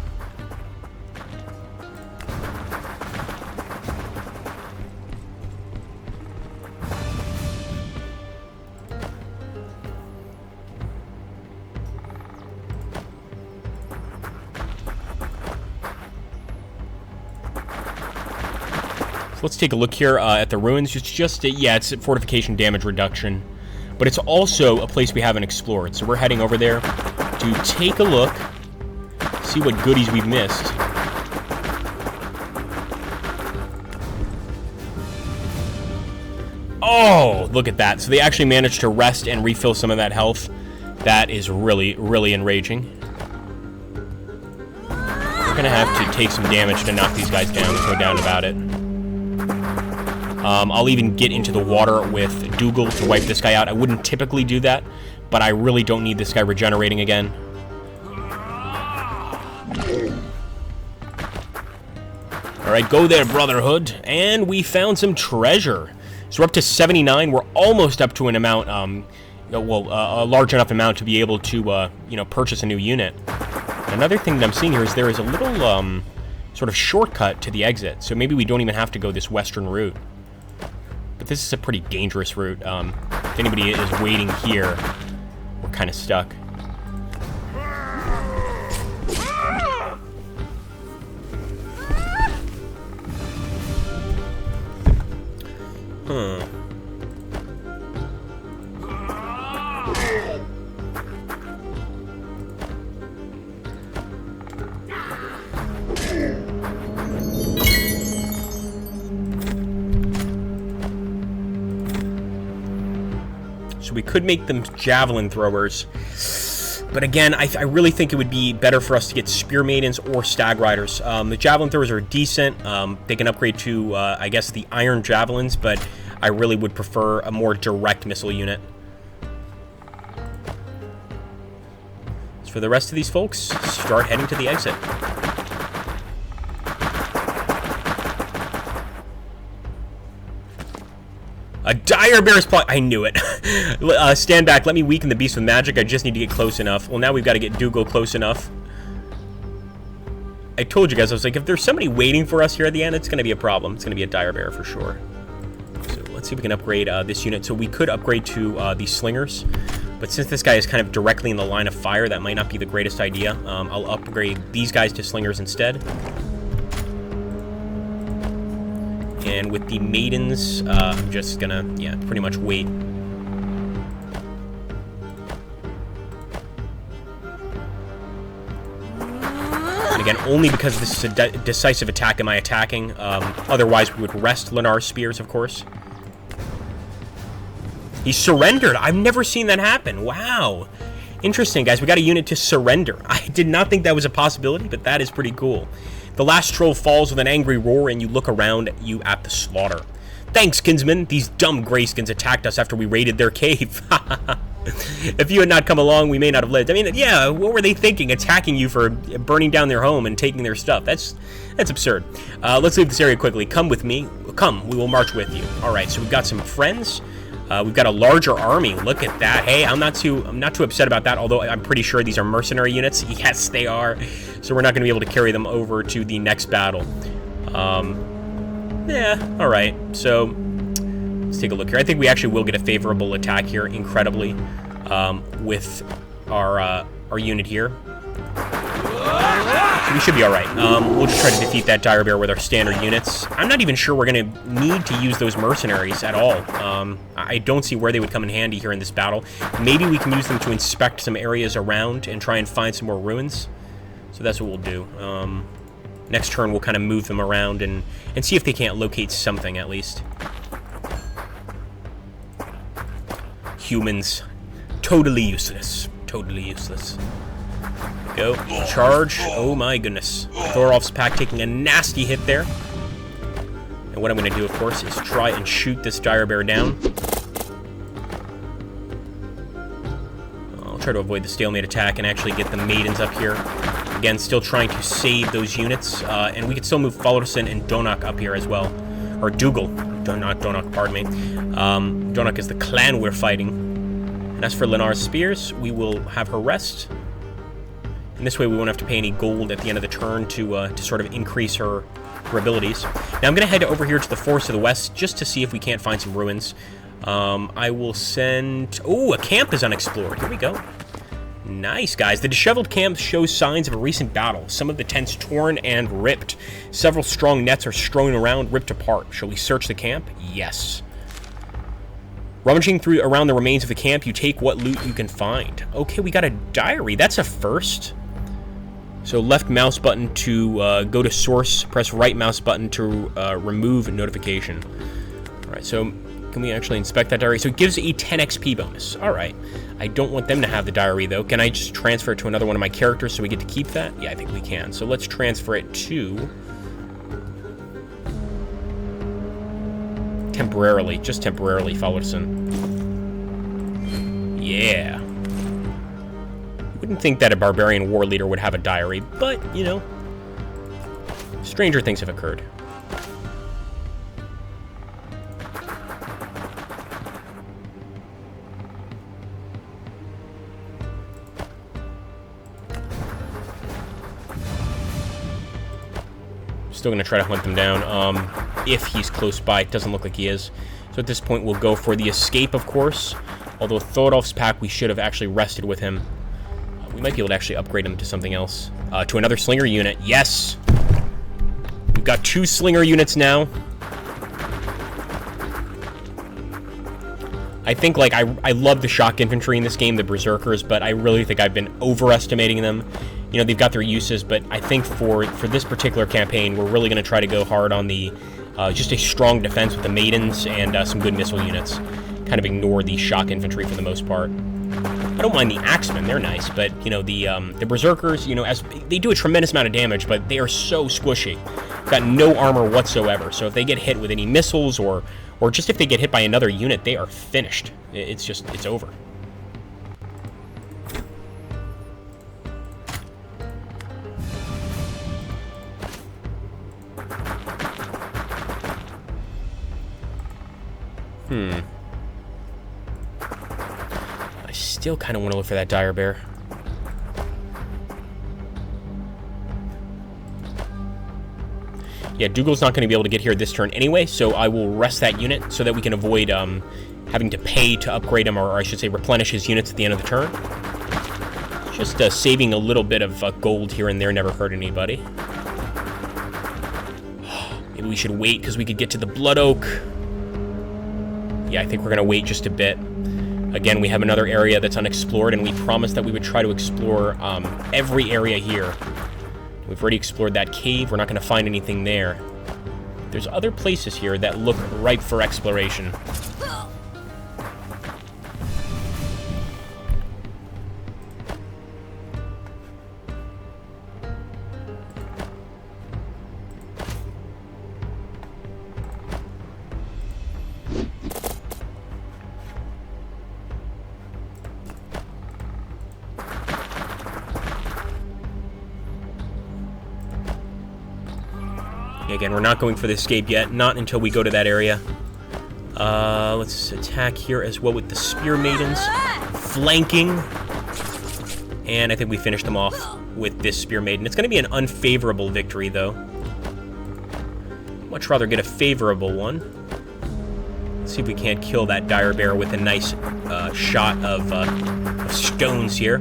Let's take a look here at the ruins. It's just, yeah, it's a fortification damage reduction. But it's also a place we haven't explored. So we're heading over there to take a look, see what goodies we've missed. Oh, look at that. So they actually managed to rest and refill some of that health. That is really, really enraging. We're going to have to take some damage to knock these guys down. There's no doubt about it. I'll even get into the water with Dougal to wipe this guy out. I wouldn't typically do that, but I really don't need this guy regenerating again. Alright, go there, Brotherhood. And we found some treasure. So we're up to 79. We're almost up to an amount, a large enough amount to be able to, purchase a new unit. Another thing that I'm seeing here is there is a little, sort of shortcut to the exit. So maybe we don't even have to go this western route. But this is a pretty dangerous route. If anybody is waiting here, we're kind of stuck. Huh. So we could make them javelin throwers. But again, I really think it would be better for us to get spear maidens or stag riders. The javelin throwers are decent. They can upgrade to, I guess, the iron javelins, but I really would prefer a more direct missile unit. As for the rest of these folks, start heading to the exit. A dire bear's plot. I knew it. Stand back. Let me weaken the beast with magic. I just need to get close enough. Well, now we've got to get Dougal close enough. I told you guys, I was like, if there's somebody waiting for us here at the end, it's going to be a problem. It's going to be a dire bear for sure. So let's see if we can upgrade this unit. So we could upgrade to these slingers. But since this guy is kind of directly in the line of fire, that might not be the greatest idea. I'll upgrade these guys to slingers instead. And with the maidens, I'm just gonna, pretty much wait. And again, only because this is a decisive attack am I attacking. Otherwise, we would rest Lenar's spears, of course. He surrendered. I've never seen that happen. Wow. Interesting, guys. We got a unit to surrender. I did not think that was a possibility, but that is pretty cool. The last troll falls with an angry roar, and you look around you at the slaughter. Thanks, kinsman. These dumb greyskins attacked us after we raided their cave. If you had not come along, we may not have lived. I mean, yeah, what were they thinking? Attacking you for burning down their home and taking their stuff. That's absurd. Let's leave this area quickly. Come with me. Come, we will march with you. All right, so we've got some friends. We've got a larger army. Look at that. Hey, I'm not too upset about that, although I'm pretty sure these are mercenary units. Yes, they are. So we're not going to be able to carry them over to the next battle. Yeah, all right. So let's take a look here. I think we actually will get a favorable attack here, incredibly, with our unit here. So we should be all right. We'll just try to defeat that dire bear with our standard units. I'm not even sure we're going to need to use those mercenaries at all. I don't see where they would come in handy here in this battle. Maybe we can use them to inspect some areas around and try and find some more ruins. So that's what we'll do. Next turn, we'll kind of move them around and see if they can't locate something, at least. Humans. Totally useless. Totally useless. Go. Charge. Oh my goodness. Thorolf's pack taking a nasty hit there. And what I'm going to do, of course, is try and shoot this dire bear down. I'll try to avoid the stalemate attack and actually get the maidens up here. Again, still trying to save those units. And we can still move Fallerson and Donok up here as well. Or Dougal. Not Donok, pardon me. Donok is the clan we're fighting. And as for Lenar's spears, we will have her rest. And this way we won't have to pay any gold at the end of the turn to sort of increase her abilities. Now I'm going to head over here to the Forest of the West just to see if we can't find some ruins. I will send... Oh, a camp is unexplored. Here we go. Nice, guys. The disheveled camp shows signs of a recent battle. Some of the tents torn and ripped. Several strong nets are strewn around, ripped apart. Shall we search the camp? Yes. Rummaging through around the remains of the camp, you take what loot you can find. Okay, we got a diary. That's a first. So left mouse button to go to source, press right mouse button to remove notification. All right, so can we actually inspect that diary? So it gives a 10 XP bonus. All right. I don't want them to have the diary, though. Can I just transfer it to another one of my characters so we get to keep that? Yeah, I think we can. So let's transfer it to... temporarily, just temporarily, Fallerson. Yeah. Wouldn't think that a barbarian war leader would have a diary, but, you know, stranger things have occurred. Still going to try to hunt them down, if he's close by. It doesn't look like he is. So at this point, we'll go for the escape, of course. Although Theodulf's pack, we should have actually rested with him. We might be able to actually upgrade him to something else. To another slinger unit. Yes! We've got 2 slinger units now. I think, like, I love the shock infantry in this game, the berserkers, but I really think I've been overestimating them. You know, they've got their uses, but I think for this particular campaign, we're really going to try to go hard on the just a strong defense with the maidens and some good missile units. Kind of ignore the shock infantry for the most part. I don't mind the axemen, they're nice, but, you know, the berserkers, you know, as they do a tremendous amount of damage, but they are so squishy. Got no armor whatsoever, so if they get hit with any missiles or just if they get hit by another unit, they are finished. It's over. I still kind of want to look for that dire bear. Yeah, Dougal's not going to be able to get here this turn anyway, so I will rest that unit so that we can avoid having to pay to upgrade him, or I should say replenish his units at the end of the turn. Just saving a little bit of gold here and there never hurt anybody. Maybe we should wait because we could get to the Blood Oak. Yeah, I think we're going to wait just a bit. Again, we have another area that's unexplored, and we promised that we would try to explore every area here. We've already explored that cave. We're not going to find anything there. There's other places here that look ripe for exploration. Again, we're not going for the escape yet, not until we go to that area. Let's attack here as well with the Spear Maidens. Flanking. And I think we finished them off with this Spear Maiden. It's going to be an unfavorable victory, though. Much rather get a favorable one. Let's see if we can't kill that dire bear with a nice shot of stones here.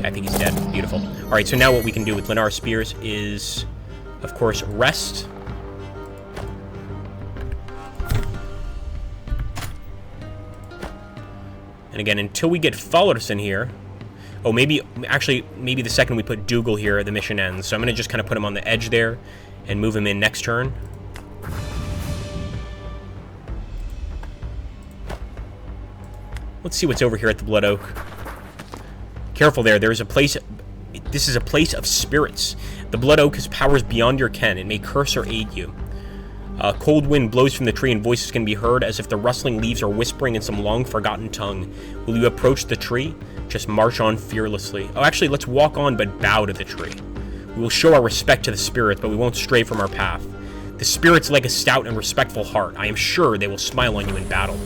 I think he's dead. Beautiful. Alright, so now what we can do with Lennar Spears is, of course, rest. And again, until we get Fallerson here... Oh, maybe the second we put Dougal here, the mission ends. So I'm going to just kind of put him on the edge there and move him in next turn. Let's see what's over here at the Blood Oak. Careful there. There's a place... This is a place of spirits. The Blood Oak has powers beyond your ken. It may curse or aid you. A cold wind blows from the tree and voices can be heard as if the rustling leaves are whispering in some long-forgotten tongue. Will you approach the tree? Just march on fearlessly. Oh, actually, let's walk on but bow to the tree. We will show our respect to the spirits, but we won't stray from our path. The spirits like a stout and respectful heart. I am sure they will smile on you in battle.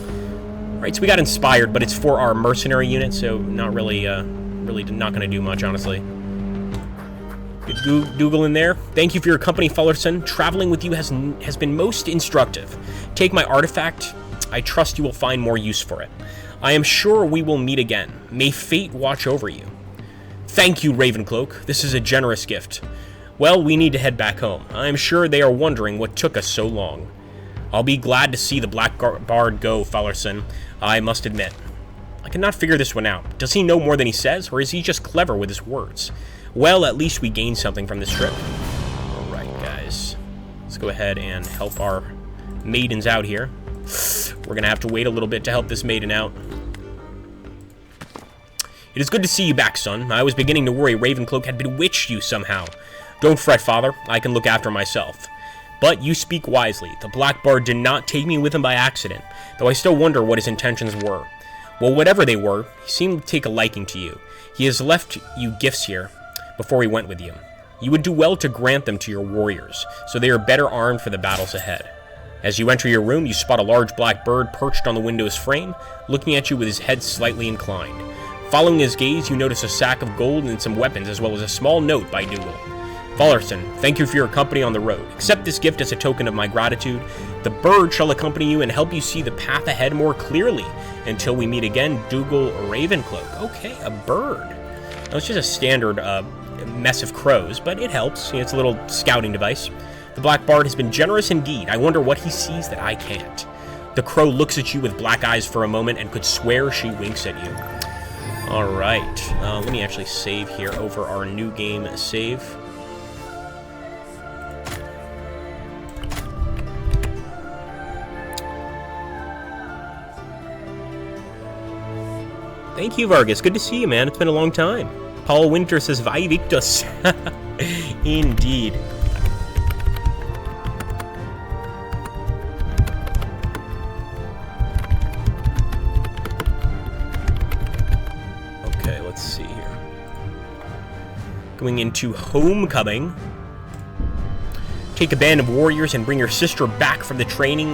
Right, so we got inspired, but it's for our mercenary unit, so not really, really not going to do much, honestly. Good Dougal in there. Thank you for your company, Fallerson. Traveling with you has been most instructive. Take my artifact. I trust you will find more use for it. I am sure we will meet again. May fate watch over you. Thank you, Ravencloak. This is a generous gift. Well, we need to head back home. I am sure they are wondering what took us so long. I'll be glad to see the Black Bard go, Fallerson. I must admit. I cannot figure this one out. Does he know more than he says, or is he just clever with his words? Well, at least we gained something from this trip. Alright, guys. Let's go ahead and help our maidens out here. We're gonna have to wait a little bit to help this maiden out. It is good to see you back, son. I was beginning to worry Ravencloak had bewitched you somehow. Don't fret, father. I can look after myself. But you speak wisely. The Black Bard did not take me with him by accident, though I still wonder what his intentions were. Well, whatever they were, he seemed to take a liking to you. He has left you gifts here before he went with you. You would do well to grant them to your warriors, so they are better armed for the battles ahead. As you enter your room, you spot a large black bird perched on the window's frame, looking at you with his head slightly inclined. Following his gaze, you notice a sack of gold and some weapons, as well as a small note by Dougal. Fallerson, thank you for your company on the road. Accept this gift as a token of my gratitude. The bird shall accompany you and help you see the path ahead more clearly. Until we meet again, Dougal Ravencloak. Okay, a bird. Now, it's just a standard mess of crows, but it helps. You know, it's a little scouting device. The Black Bard has been generous indeed. I wonder what he sees that I can't. The crow looks at you with black eyes for a moment and could swear she winks at you. Alright, let me actually save here over our new game save. Thank you, Vargas. Good to see you, man. It's been a long time. Paul Winter says, Vai Victus. Indeed. Okay, let's see here. Going into Homecoming. Take a band of warriors and bring your sister back from the training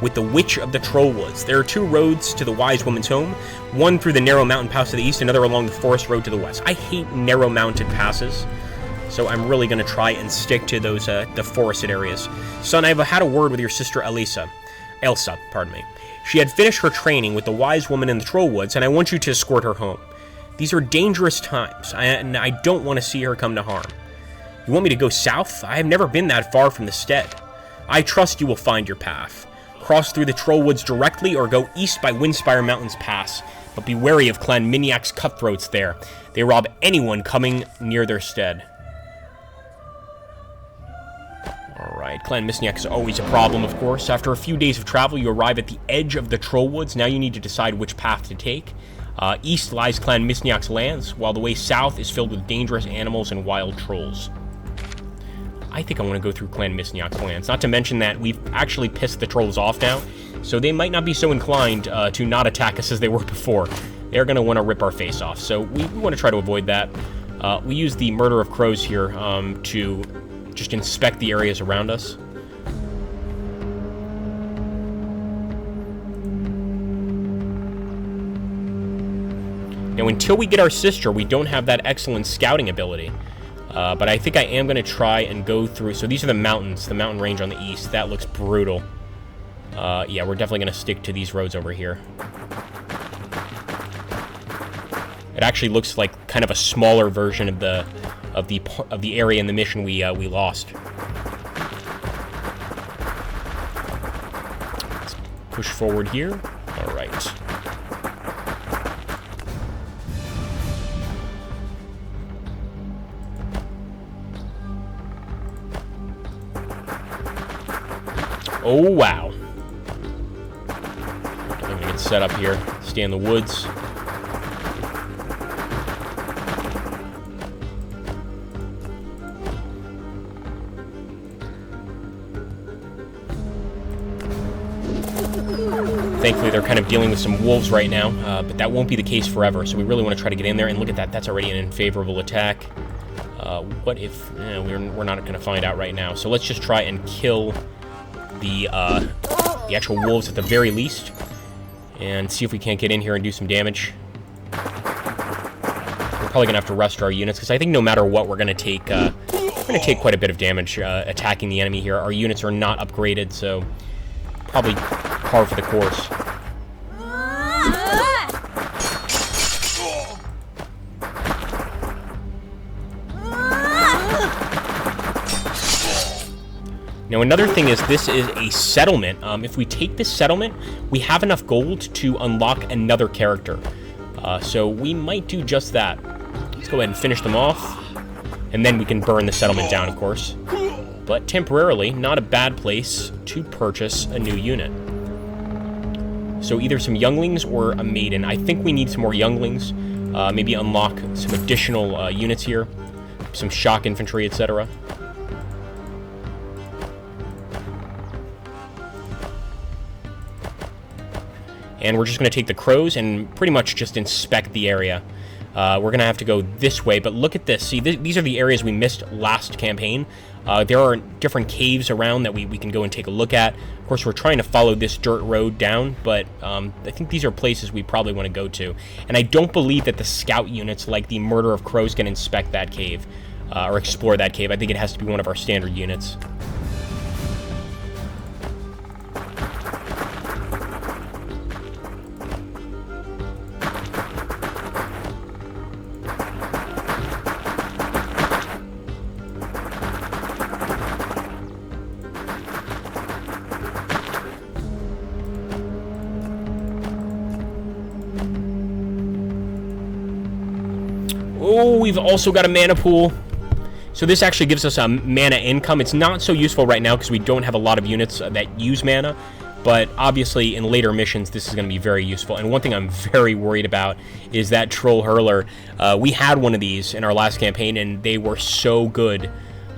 with the Witch of the Trollwoods. There are 2 roads to the Wise Woman's home, one through the narrow mountain pass to the east, another along the forest road to the west. I hate narrow mounted passes, so I'm really going to try and stick to those the forested areas. Son, I've had a word with your sister Elsa, pardon me. She had finished her training with the Wise Woman in the Trollwoods, and I want you to escort her home. These are dangerous times, and I don't want to see her come to harm. You want me to go south? I have never been that far from the stead. I trust you will find your path. Cross through the Trollwoods directly or go east by Windspire Mountains Pass, but be wary of Clan Miniac's cutthroats there. They rob anyone coming near their stead. Alright, Clan Miniac is always a problem, of course. After a few days of travel, you arrive at the edge of the Trollwoods. Now you need to decide which path to take. East lies Clan Miniac's lands, while the way south is filled with dangerous animals and wild trolls. I think I want to go through Clan Miniac's lands. Not to mention that we've actually pissed the trolls off now, so they might not be so inclined to not attack us as they were before. They're going to want to rip our face off, so we want to try to avoid that. We use the Murder of Crows here to just inspect the areas around us. Now, until we get our sister, we don't have that excellent scouting ability. But I think I am going to try and go through... So these are the mountains, the mountain range on the east. That looks brutal. Yeah, we're definitely going to stick to these roads over here. It actually looks like kind of a smaller version of the area in the mission we lost. Let's push forward here. All right. Oh, wow. I'm going to get set up here. Stay in the woods. Thankfully, they're kind of dealing with some wolves right now, but that won't be the case forever, so we really want to try to get in there. And look at that. That's already an unfavorable attack. What if... we're not going to find out right now. So let's just try and kill the actual wolves at the very least, and see if we can't get in here and do some damage. We're probably gonna have to rest our units, because I think no matter what, we're gonna take quite a bit of damage attacking the enemy here. Our units are not upgraded, so probably par for the course. Now, another thing is, this is a settlement. If we take this settlement, we have enough gold to unlock another character. So we might do just that. Let's go ahead and finish them off. And then we can burn the settlement down, of course. But temporarily, not a bad place to purchase a new unit. So either some younglings or a maiden. I think we need some more younglings. Maybe unlock some additional units here. Some shock infantry, etc. And we're just going to take the crows and pretty much just inspect the area. We're going to have to go this way, but look at this. See, these are the areas we missed last campaign. There are different caves around that we can go and take a look at. Of course, we're trying to follow this dirt road down, but I think these are places we probably want to go to. And I don't believe that the scout units like the Murder of Crows can inspect that cave or explore that cave. I think it has to be one of our standard units. Oh, we've also got a mana pool. So this actually gives us a mana income. It's not so useful right now because we don't have a lot of units that use mana. But obviously in later missions, this is going to be very useful. And one thing I'm very worried about is that Troll Hurler. We had one of these in our last campaign, and they were so good.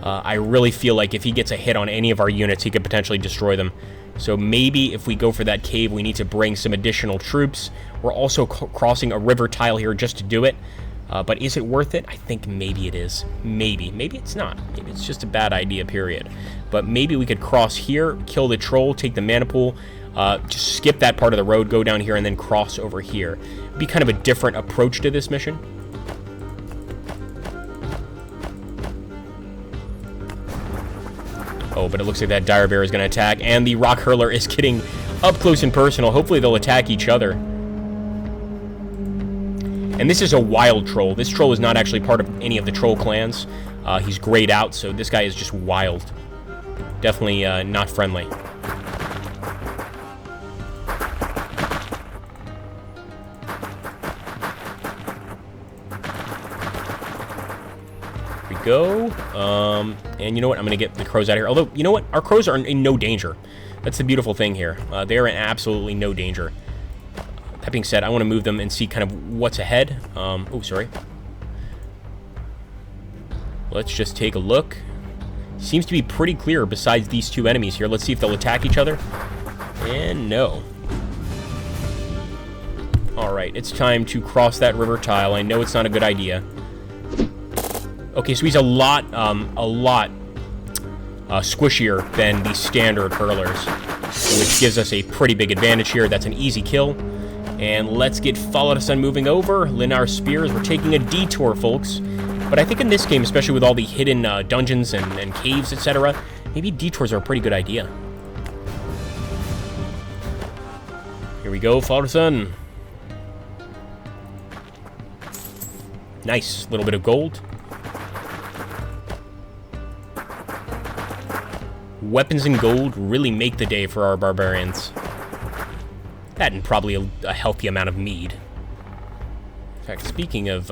I really feel like if he gets a hit on any of our units, he could potentially destroy them. So maybe if we go for that cave, we need to bring some additional troops. We're also crossing a river tile here just to do it. But is it worth it? I think maybe it is. Maybe. Maybe it's not. Maybe it's just a bad idea, period. But maybe we could cross here, kill the troll, take the mana pool, just skip that part of the road, go down here, and then cross over here. Be kind of a different approach to this mission. Oh, but it looks like that Dire Bear is going to attack, and the Rock Hurler is getting up close and personal. Hopefully they'll attack each other. And this is a wild troll. This troll is not actually part of any of the troll clans. He's grayed out, so this guy is just wild. Definitely not friendly. Here we go. And you know what? I'm going to get the crows out of here. Although, you know what? Our crows are in no danger. That's the beautiful thing here. They are in absolutely no danger. That being said, I want to move them and see kind of what's ahead. Oh, sorry. Let's just take a look. Seems to be pretty clear besides these two enemies here. Let's see if they'll attack each other. And no. Alright, it's time to cross that river tile. I know it's not a good idea. Okay, so he's a lot squishier than the standard hurlers, which gives us a pretty big advantage here. That's an easy kill. And let's get Follow the Sun moving over. Linar Spears. We're taking a detour, folks. But I think in this game, especially with all the hidden dungeons and caves, etc., maybe detours are a pretty good idea. Here we go, Follow the Sun. Nice. Little bit of gold. Weapons and gold really make the day for our barbarians. That and probably a healthy amount of mead. In fact, speaking of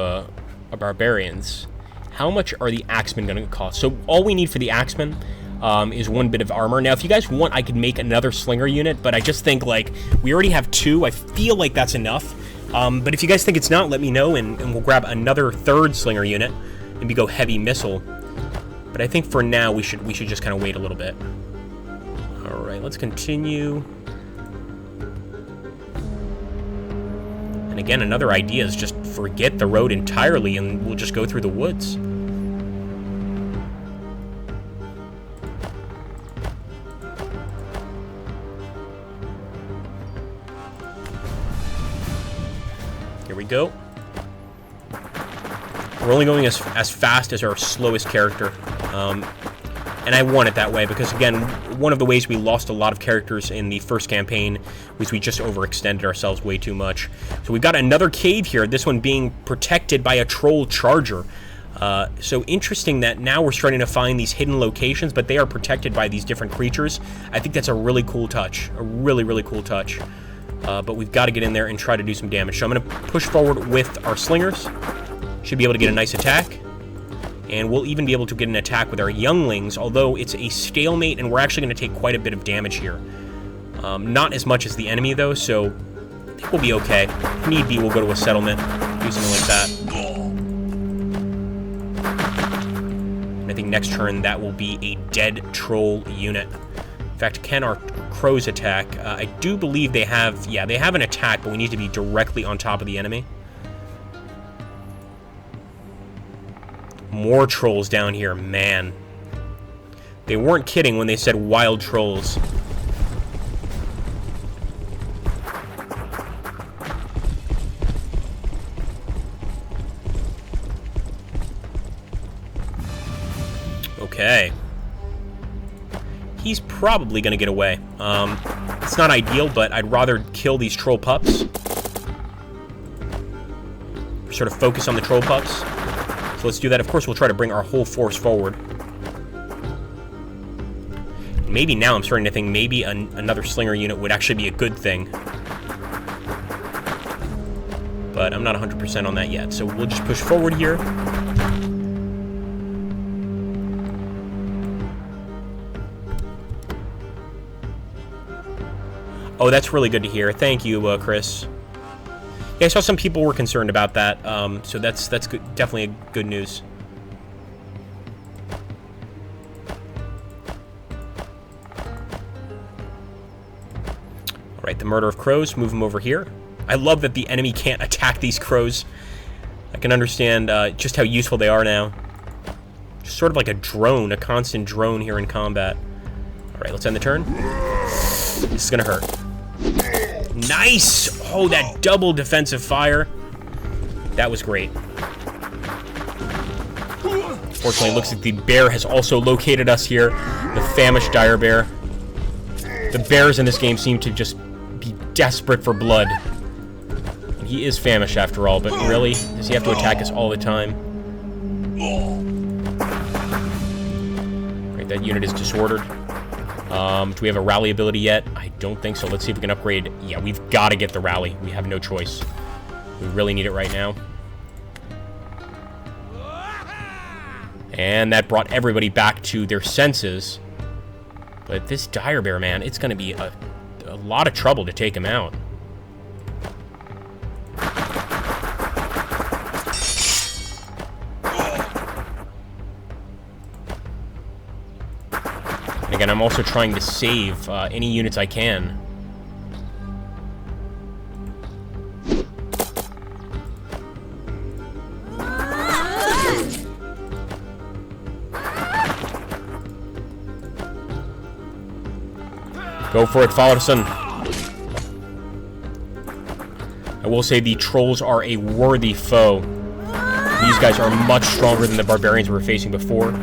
barbarians, how much are the axemen going to cost? So all we need for the axemen is one bit of armor. Now, if you guys want, I could make another slinger unit, but I just think, like, we already have two. I feel like that's enough. But if you guys think it's not, let me know, and we'll grab another third slinger unit and we go heavy missile. But I think for now, we should just kind of wait a little bit. All right, let's continue. And again, another idea is just forget the road entirely and we'll just go through the woods. Here we go. We're only going as fast as our slowest character. And I want it that way because, again, one of the ways we lost a lot of characters in the first campaign was we just overextended ourselves way too much. So we've got another cave here, this one being protected by a troll charger. So interesting that now we're starting to find these hidden locations, but they are protected by these different creatures. I think that's a really cool touch, a really, really cool touch. But we've got to get in there and try to do some damage. So I'm going to push forward with our slingers. Should be able to get a nice attack. And we'll even be able to get an attack with our younglings, although it's a stalemate, and we're actually going to take quite a bit of damage here. Not as much as the enemy, though, so I think we'll be okay. If need be, we'll go to a settlement, do something like that. And I think next turn, that will be a dead troll unit. In fact, can our crows attack. I do believe they have... Yeah, they have an attack, but we need to be directly on top of the enemy. More trolls down here, man. They weren't kidding when they said wild trolls. Okay. He's probably going to get away. It's not ideal, but I'd rather kill these troll pups. Sort of focus on the troll pups. So let's do that. Of course, we'll try to bring our whole force forward. Maybe now I'm starting to think maybe another slinger unit would actually be a good thing. But I'm not 100% on that yet. So we'll just push forward here. Oh, that's really good to hear. Thank you, Chris. Yeah, I saw some people were concerned about that, so that's good, definitely good news. All right, the murder of crows. Move them over here. I love that the enemy can't attack these crows. I can understand just how useful they are now. Just sort of like a drone, a constant drone here in combat. All right, let's end the turn. This is gonna hurt. Nice! Oh, that double defensive fire. That was great. Fortunately, it looks like the bear has also located us here. The famished dire bear. The bears in this game seem to just be desperate for blood. And he is famished after all, but really? Does he have to attack us all the time? Right, that unit is disordered. Do we have a rally ability yet? I don't think so. Let's see if we can upgrade. Yeah, we've got to get the rally. We have no choice. We really need it right now. And that brought everybody back to their senses. But this dire bear, man, it's going to be a lot of trouble to take him out. Again, I'm also trying to save any units I can. Go for it, Fallerson. I will say the trolls are a worthy foe. These guys are much stronger than the barbarians we were facing before.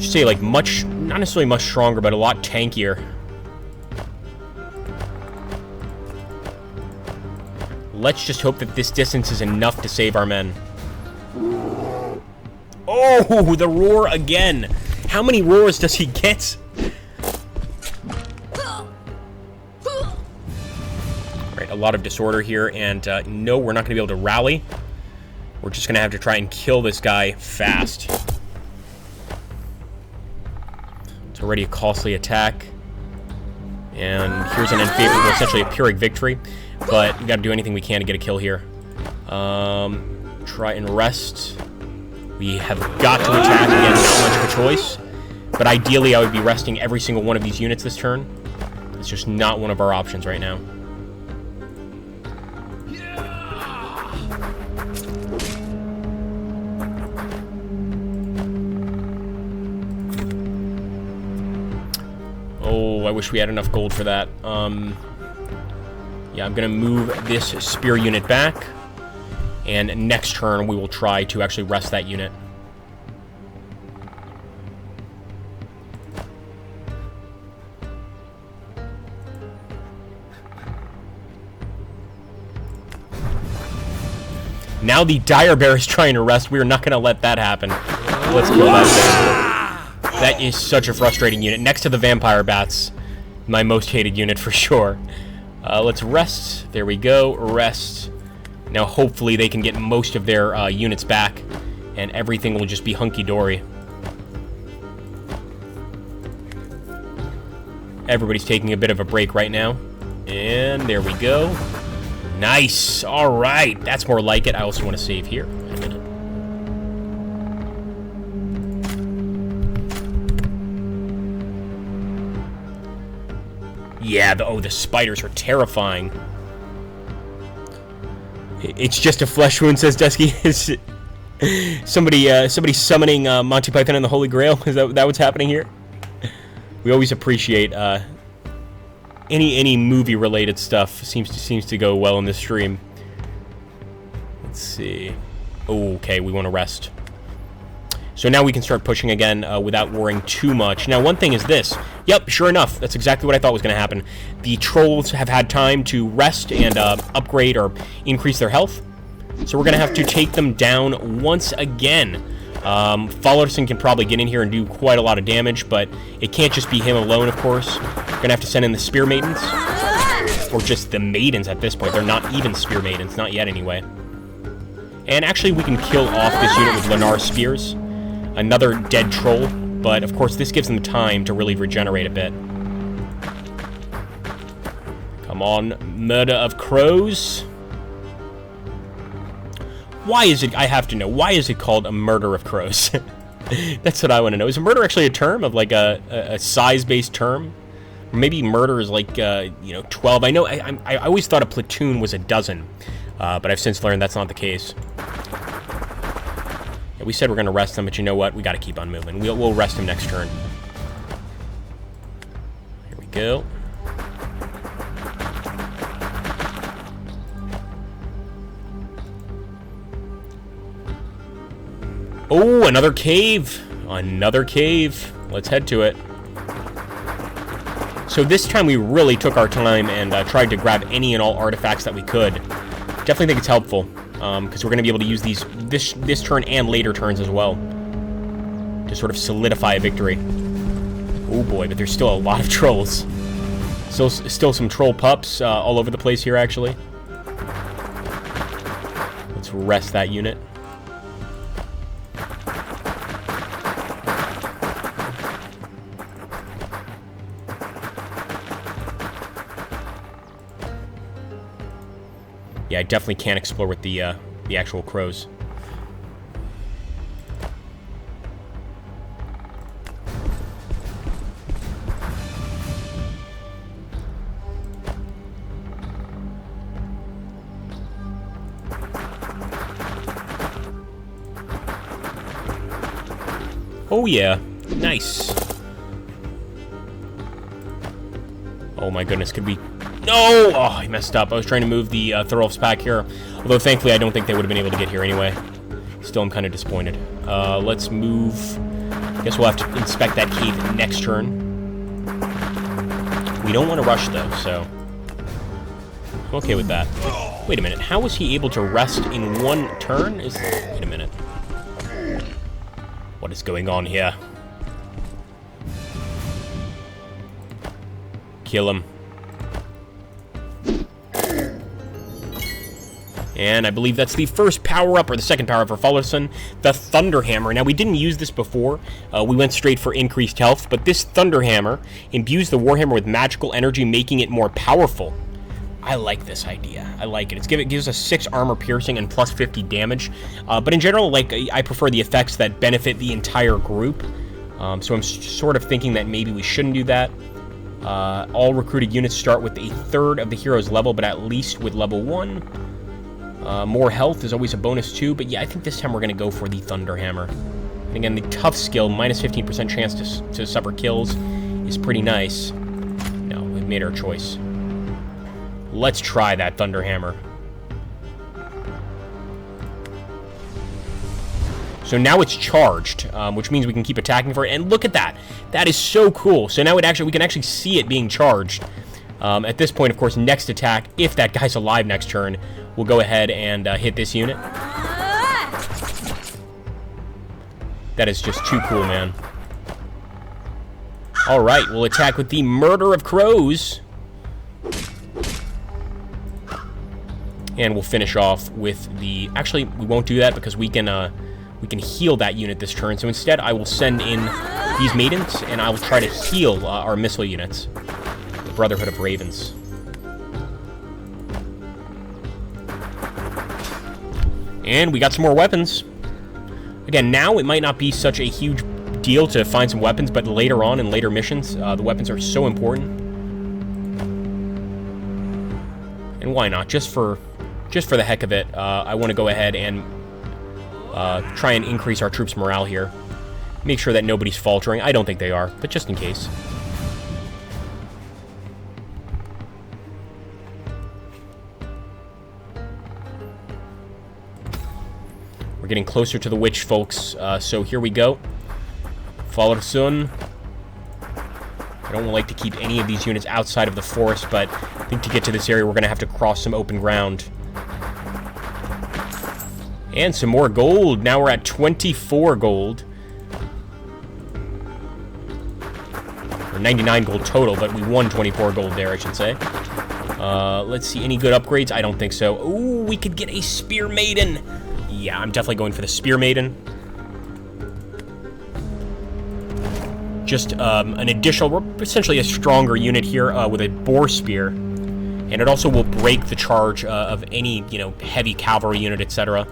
Say like much, not necessarily much stronger, but a lot tankier. Let's just hope that this distance is enough to save our men. Oh, the roar again. How many roars does he get? Right, a lot of disorder here, and no, we're not going to be able to rally. We're just going to have to try and kill this guy fast. It's already a costly attack. And here's an unfavorable, essentially a Pyrrhic victory. But we got to do anything we can to get a kill here. Try and rest. We have got to attack. Again, not much of a choice. But ideally, I would be resting every single one of these units this turn. It's just not one of our options right now. Oh, I wish we had enough gold for that. Yeah, I'm going to move this spear unit back. And next turn, we will try to actually rest that unit. Now the dire bear is trying to rest. We are not going to let that happen. Let's kill that bear. That is such a frustrating unit. Next to the vampire bats, my most hated unit for sure. Let's rest. There we go. Rest. Now hopefully they can get most of their units back, and everything will just be hunky-dory. Everybody's taking a bit of a break right now. And there we go. Nice. All right. That's more like it. I also want to save here. Wait a minute. Yeah, the spiders are terrifying. It's just a flesh wound, says Dusky. Somebody summoning Monty Python and the Holy Grail. Is that what's happening here? We always appreciate any movie-related stuff. Seems to go well in this stream. Let's see. Okay, we want to rest. So now we can start pushing again without worrying too much. Now, one thing is this. Yep, sure enough, that's exactly what I thought was going to happen. The trolls have had time to rest and upgrade or increase their health. So we're going to have to take them down once again. Fallerson can probably get in here and do quite a lot of damage, but it can't just be him alone, of course. We're going to have to send in the Spear Maidens. Or just the Maidens at this point. They're not even Spear Maidens, not yet anyway. And actually, we can kill off this unit with Lennar Spears. Another dead troll, but of course this gives them time to really regenerate a bit. Come on, murder of crows. Why is it, I have to know, why is it called a murder of crows? That's what I want to know. Is a murder actually a term of like a size-based term? Or maybe murder is like, 12. I know, I always thought a platoon was a dozen, but I've since learned that's not the case. We said we're going to rest him, but you know what? We got to keep on moving. We'll rest him next turn. Here we go. Oh, another cave. Another cave. Let's head to it. So this time we really took our time and tried to grab any and all artifacts that we could. Definitely think it's helpful. Because we're going to be able to use these this turn and later turns as well to sort of solidify a victory. Oh boy, but there's still a lot of trolls. Still some troll pups all over the place here, actually. Let's rest that unit. Yeah, I definitely can't explore with the actual crows. Oh yeah, nice. Oh my goodness, could we... No! Oh, I messed up. I was trying to move the Thorolf's pack here. Although, thankfully, I don't think they would have been able to get here anyway. Still, I'm kind of disappointed. Let's move. I guess we'll have to inspect that cave next turn. We don't want to rush, though, so... I'm okay with that. Wait a minute. How was he able to rest in one turn? Wait a minute. What is going on here? Kill him. And I believe that's the first power-up, or the second power-up for Fallerson, the Thunder Hammer. Now, we didn't use this before. We went straight for increased health, but this Thunder Hammer imbues the Warhammer with magical energy, making it more powerful. I like this idea. I like it. It gives us 6 armor piercing and plus 50 damage. But in general, like, I prefer the effects that benefit the entire group. So I'm sort of thinking that maybe we shouldn't do that. All recruited units start with a third of the hero's level, but at least with level 1. More health is always a bonus too, but yeah, I think this time we're going to go for the Thunder Hammer. And again, the tough skill, minus 15% chance to suffer kills, is pretty nice. No, we've made our choice. Let's try that Thunder Hammer. So now it's charged, which means we can keep attacking for it. And look at that. That is so cool. So now we can actually see it being charged. At this point, of course, next attack, if that guy's alive next turn, we'll go ahead and hit this unit. That is just too cool, man. All right, we'll attack with the Murder of Crows. And we'll finish off with the... Actually, we won't do that because we can heal that unit this turn. So instead, I will send in these Maidens, and I will try to heal our missile units. The Brotherhood of Ravens. And we got some more weapons. Again, now it might not be such a huge deal to find some weapons, but later on in later missions, the weapons are so important. And why not? Just for the heck of it, I want to go ahead and try and increase our troops' morale here. Make sure that nobody's faltering. I don't think they are, but just in case. We're getting closer to the witch, folks, so here we go. Follow soon. I don't like to keep any of these units outside of the forest, but I think to get to this area, we're going to have to cross some open ground. And some more gold. Now we're at 24 gold. Or 99 gold total, but we won 24 gold there, I should say. Let's see, any good upgrades? I don't think so. Ooh, we could get a Spear Maiden. Yeah, I'm definitely going for the Spear Maiden. Just an additional, essentially a stronger unit here with a boar spear. And it also will break the charge of any, you know, heavy cavalry unit, etc.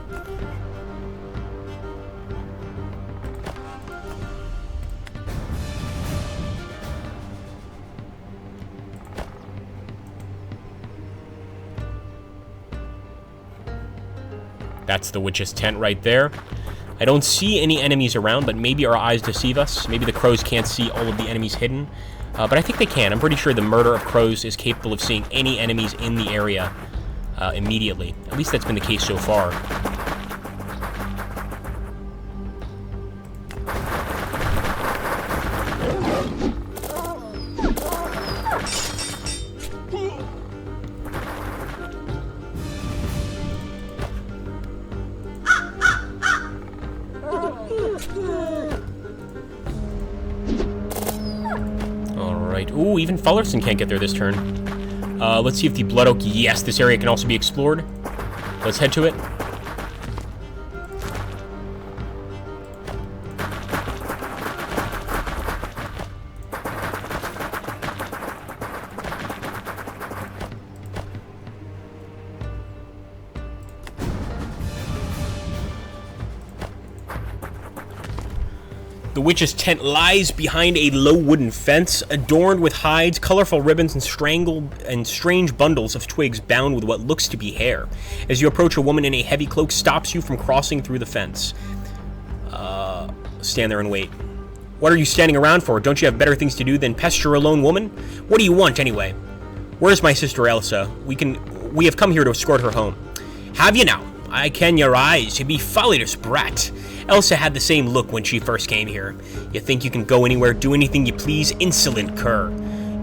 That's the witch's tent right there. I don't see any enemies around, but maybe our eyes deceive us. Maybe the crows can't see all of the enemies hidden. But I think they can. I'm pretty sure the murder of crows is capable of seeing any enemies in the area immediately. At least that's been the case so far. Alright. Ooh, even Fullerton can't get there this turn. Let's see if the Blood Oak... Yes, this area can also be explored. Let's head to it. The witch's tent lies behind a low wooden fence, adorned with hides, colorful ribbons, and strange bundles of twigs bound with what looks to be hair. As you approach, a woman in a heavy cloak stops you from crossing through the fence. Stand there and wait. What are you standing around for? Don't you have better things to do than pester a lone woman? What do you want, anyway? Where's my sister Elsa? We have come here to escort her home. Have you now? I ken your eyes. You be follious brat. Elsa had the same look when she first came here. You think you can go anywhere, do anything you please, insolent cur.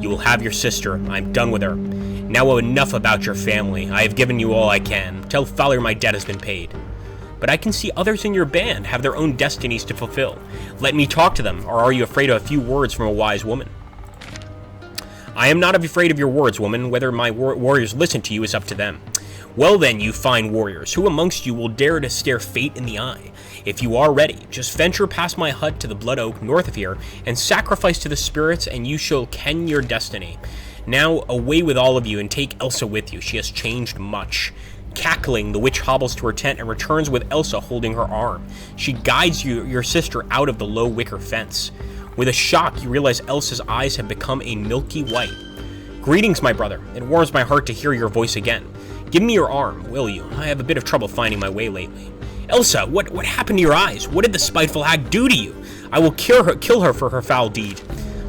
You will have your sister. I'm done with her. Now enough about your family. I have given you all I can. Tell Fowler my debt has been paid. But I can see others in your band have their own destinies to fulfill. Let me talk to them, or are you afraid of a few words from a wise woman? I am not afraid of your words, woman. Whether my warriors listen to you is up to them. Well then, you fine warriors, who amongst you will dare to stare fate in the eye? If you are ready, just venture past my hut to the Blood Oak north of here, and sacrifice to the spirits, and you shall ken your destiny. Now, away with all of you, and take Elsa with you. She has changed much. Cackling, the witch hobbles to her tent and returns with Elsa holding her arm. She guides your sister out of the low wicker fence. With a shock, you realize Elsa's eyes have become a milky white. Greetings, my brother. It warms my heart to hear your voice again. Give me your arm, will you? I have a bit of trouble finding my way lately. Elsa, what happened to your eyes? What did the spiteful hag do to you? I will kill her for her foul deed.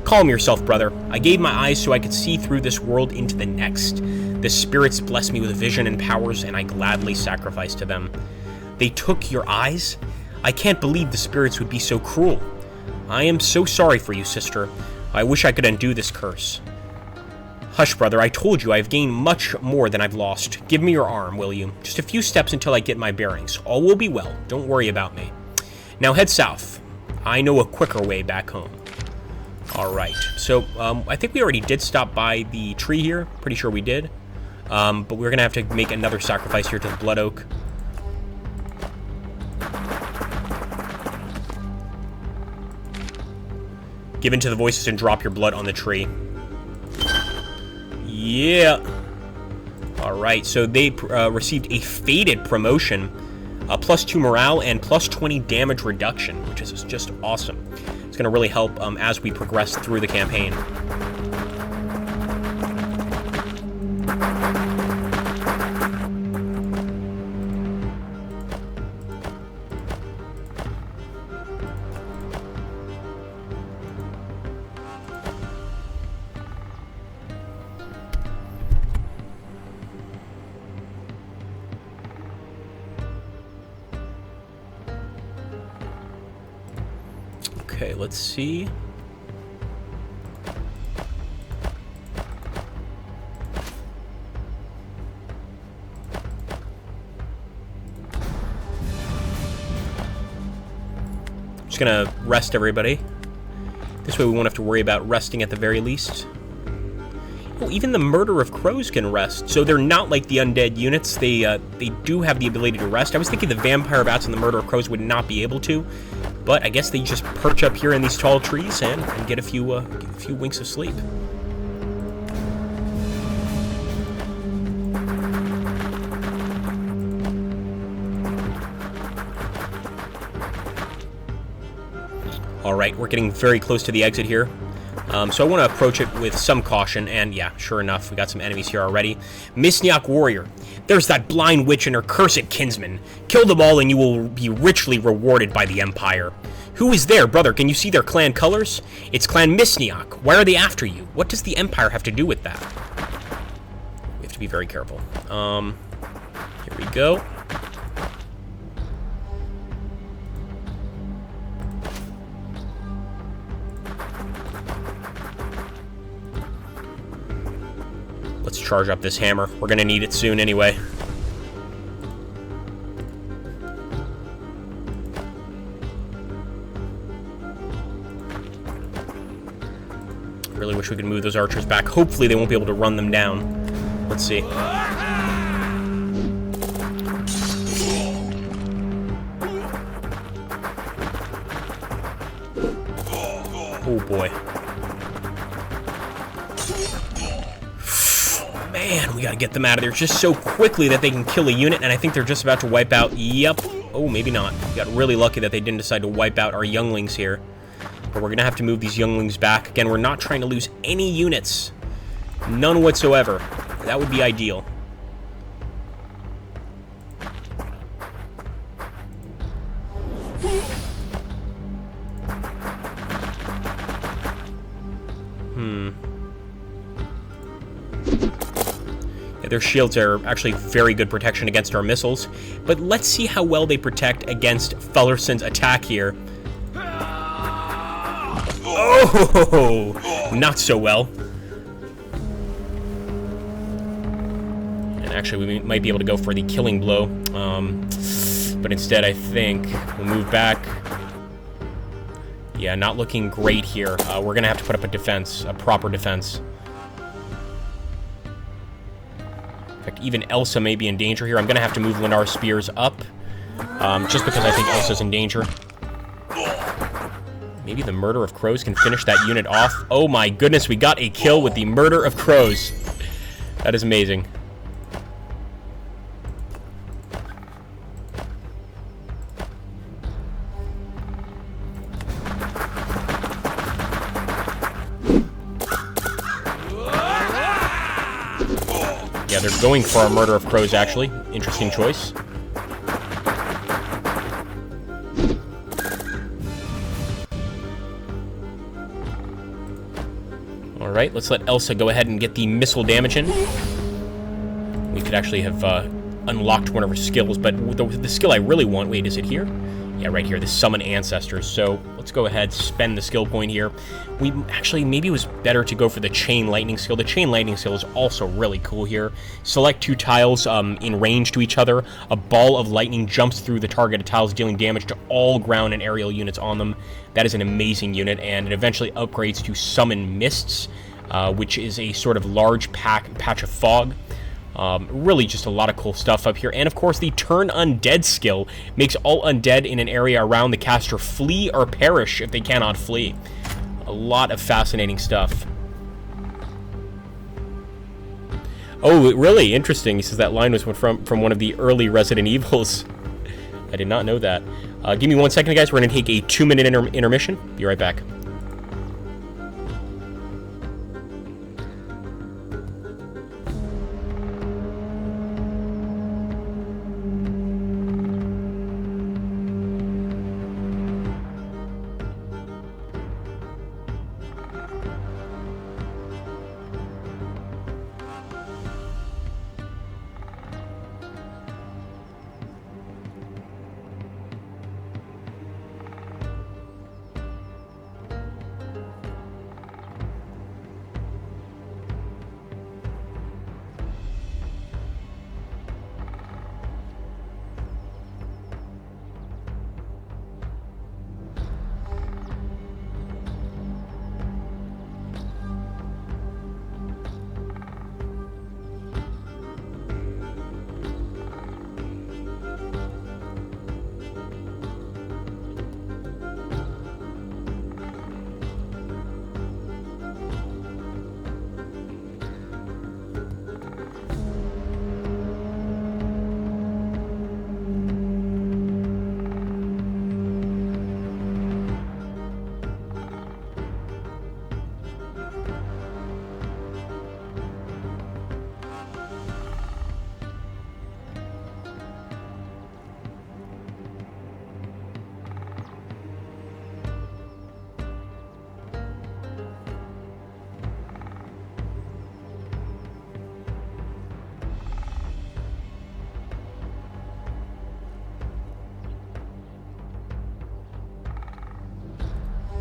Calm yourself, brother. I gave my eyes so I could see through this world into the next. The spirits blessed me with vision and powers, and I gladly sacrificed to them. They took your eyes? I can't believe the spirits would be so cruel. I am so sorry for you, sister. I wish I could undo this curse. Hush, brother, I told you I have gained much more than I've lost. Give me your arm, will you? Just a few steps until I get my bearings. All will be well. Don't worry about me. Now head south. I know a quicker way back home. Alright, so I think we already did stop by the tree here. Pretty sure we did. But we're going to have to make another sacrifice here to the Blood Oak. Give in to the voices and drop your blood on the tree. Yeah. Alright, so they received a fated promotion, +2 morale and +20 damage reduction, which is just awesome. It's going to really help as we progress through the campaign. Okay, let's see. Just gonna rest everybody. This way we won't have to worry about resting at the very least. Oh, even the murder of crows can rest. So they're not like the undead units. They do have the ability to rest. I was thinking the vampire bats and the murder of crows would not be able to, but I guess they just perch up here in these tall trees and get a few winks of sleep. All right, we're getting very close to the exit here. So I want to approach it with some caution, and yeah, sure enough, we got some enemies here already. Misniak warrior, there's that blind witch and her cursed kinsman. Kill them all and you will be richly rewarded by the Empire. Who is there, brother? Can you see their clan colors? It's Clan Misniak. Why are they after you? What does the Empire have to do with that? We have to be very careful. Here we go. Let's charge up this hammer. We're gonna need it soon anyway. Really wish we could move those archers back. Hopefully they won't be able to run them down. Let's see. Oh boy. Man, we gotta get them out of there just so quickly that they can kill a unit, and I think they're just about to wipe out. Yep. Oh, maybe not. We got really lucky that they didn't decide to wipe out our younglings here. But we're gonna have to move these younglings back. Again, we're not trying to lose any units. None whatsoever. That would be ideal. Their shields are actually very good protection against our missiles, but let's see how well they protect against Fullerson's attack here. Oh, not so well. And actually, we might be able to go for the killing blow, but instead, I think we'll move back. Yeah, not looking great here. We're gonna have to put up a defense, a proper defense. In fact, even Elsa may be in danger here. I'm going to have to move Lennar's spears up, just because I think Elsa's in danger. Maybe the murder of crows can finish that unit off. Oh my goodness, we got a kill with the murder of crows. That is amazing. Yeah, they're going for our murder of crows, actually. Interesting choice. Alright, let's let Elsa go ahead and get the missile damage in. We could actually have unlocked one of her skills, but the skill I really want... Wait, is it here? Yeah, right here, the Summon Ancestors. So let's go ahead, spend the skill point here. We actually, maybe it was better to go for the Chain Lightning skill. The Chain Lightning skill is also really cool here. Select two tiles in range to each other. A ball of lightning jumps through the targeted tiles, dealing damage to all ground and aerial units on them. That is an amazing unit, and it eventually upgrades to Summon Mists, which is a sort of large patch of fog. Really just a lot of cool stuff up here. And of course the Turn Undead skill makes all undead in an area around the caster flee or perish if they cannot flee. A lot of fascinating stuff. Oh, really interesting. He says that line was from one of the early Resident Evils. I did not know that. Give me 1 second, guys. We're going to take a 2-minute intermission. Be right back.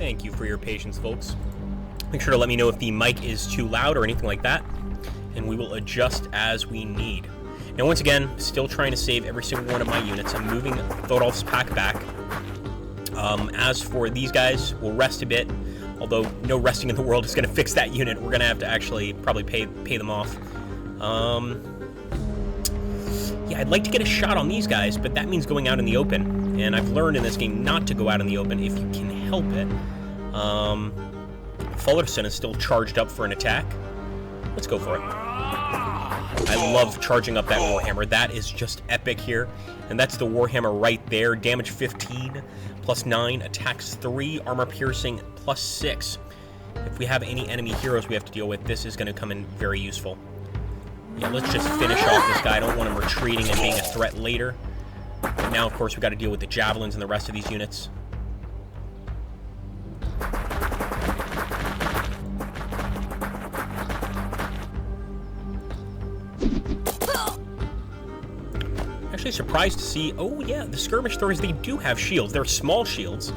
Thank you for your patience, folks. Make sure to let me know if the mic is too loud or anything like that, and we will adjust as we need. Now, once again, still trying to save every single one of my units. I'm moving Thodolf's pack back. As for these guys, we'll rest a bit, although no resting in the world is going to fix that unit. We're going to have to actually probably pay them off. Yeah, I'd like to get a shot on these guys, but that means going out in the open. And I've learned in this game not to go out in the open if you can help it. Fullerson is still charged up for an attack. Let's go for it. I love charging up that Warhammer. That is just epic here. And that's the Warhammer right there. Damage 15, plus 9, attacks 3, armor piercing, plus 6. If we have any enemy heroes we have to deal with, this is going to come in very useful. Yeah, let's just finish off this guy. I don't want him retreating and being a threat later. But now, of course, we've got to deal with the javelins and the rest of these units. Actually surprised to see, oh yeah, the skirmish throwers, they do have shields. They're small shields,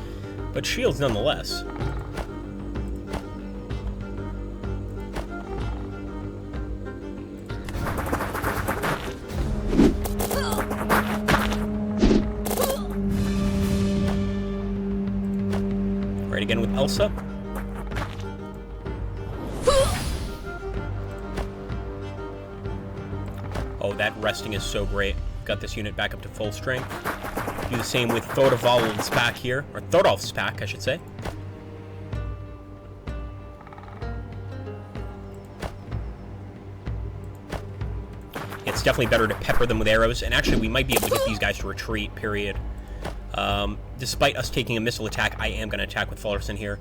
but shields nonetheless. Right again with Elsa. Oh, that resting is so great. Got this unit back up to full strength. Do the same with Thodolf's pack here, or Thodolf's pack, I should say. It's definitely better to pepper them with arrows, and actually we might be able to get these guys to retreat, period. Despite us taking a missile attack, I am going to attack with Fullerson here.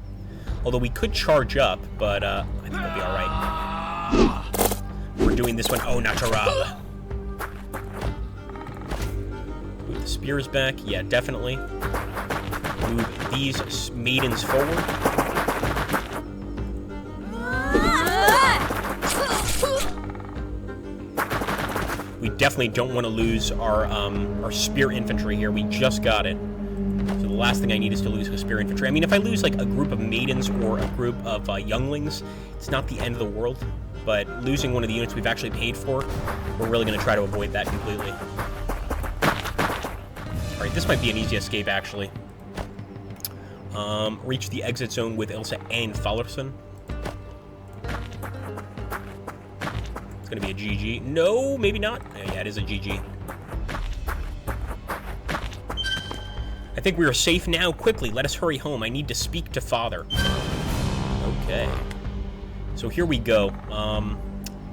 Although we could charge up, but I think we'll be alright. We're doing this one au natural. Move the spears back. Yeah, definitely. Move these maidens forward. We definitely don't want to lose our spear infantry here. We just got it. So the last thing I need is to lose a spear infantry. I mean, if I lose like a group of maidens or a group of younglings, it's not the end of the world. But losing one of the units we've actually paid for, we're really going to try to avoid that completely. Alright, this might be an easy escape, actually. Reach the exit zone with Ilsa and Fullerson. It's going to be a GG. No, maybe not. Yeah, it is a GG. I think we are safe now. Quickly, let us hurry home. I need to speak to Father. Okay. So here we go.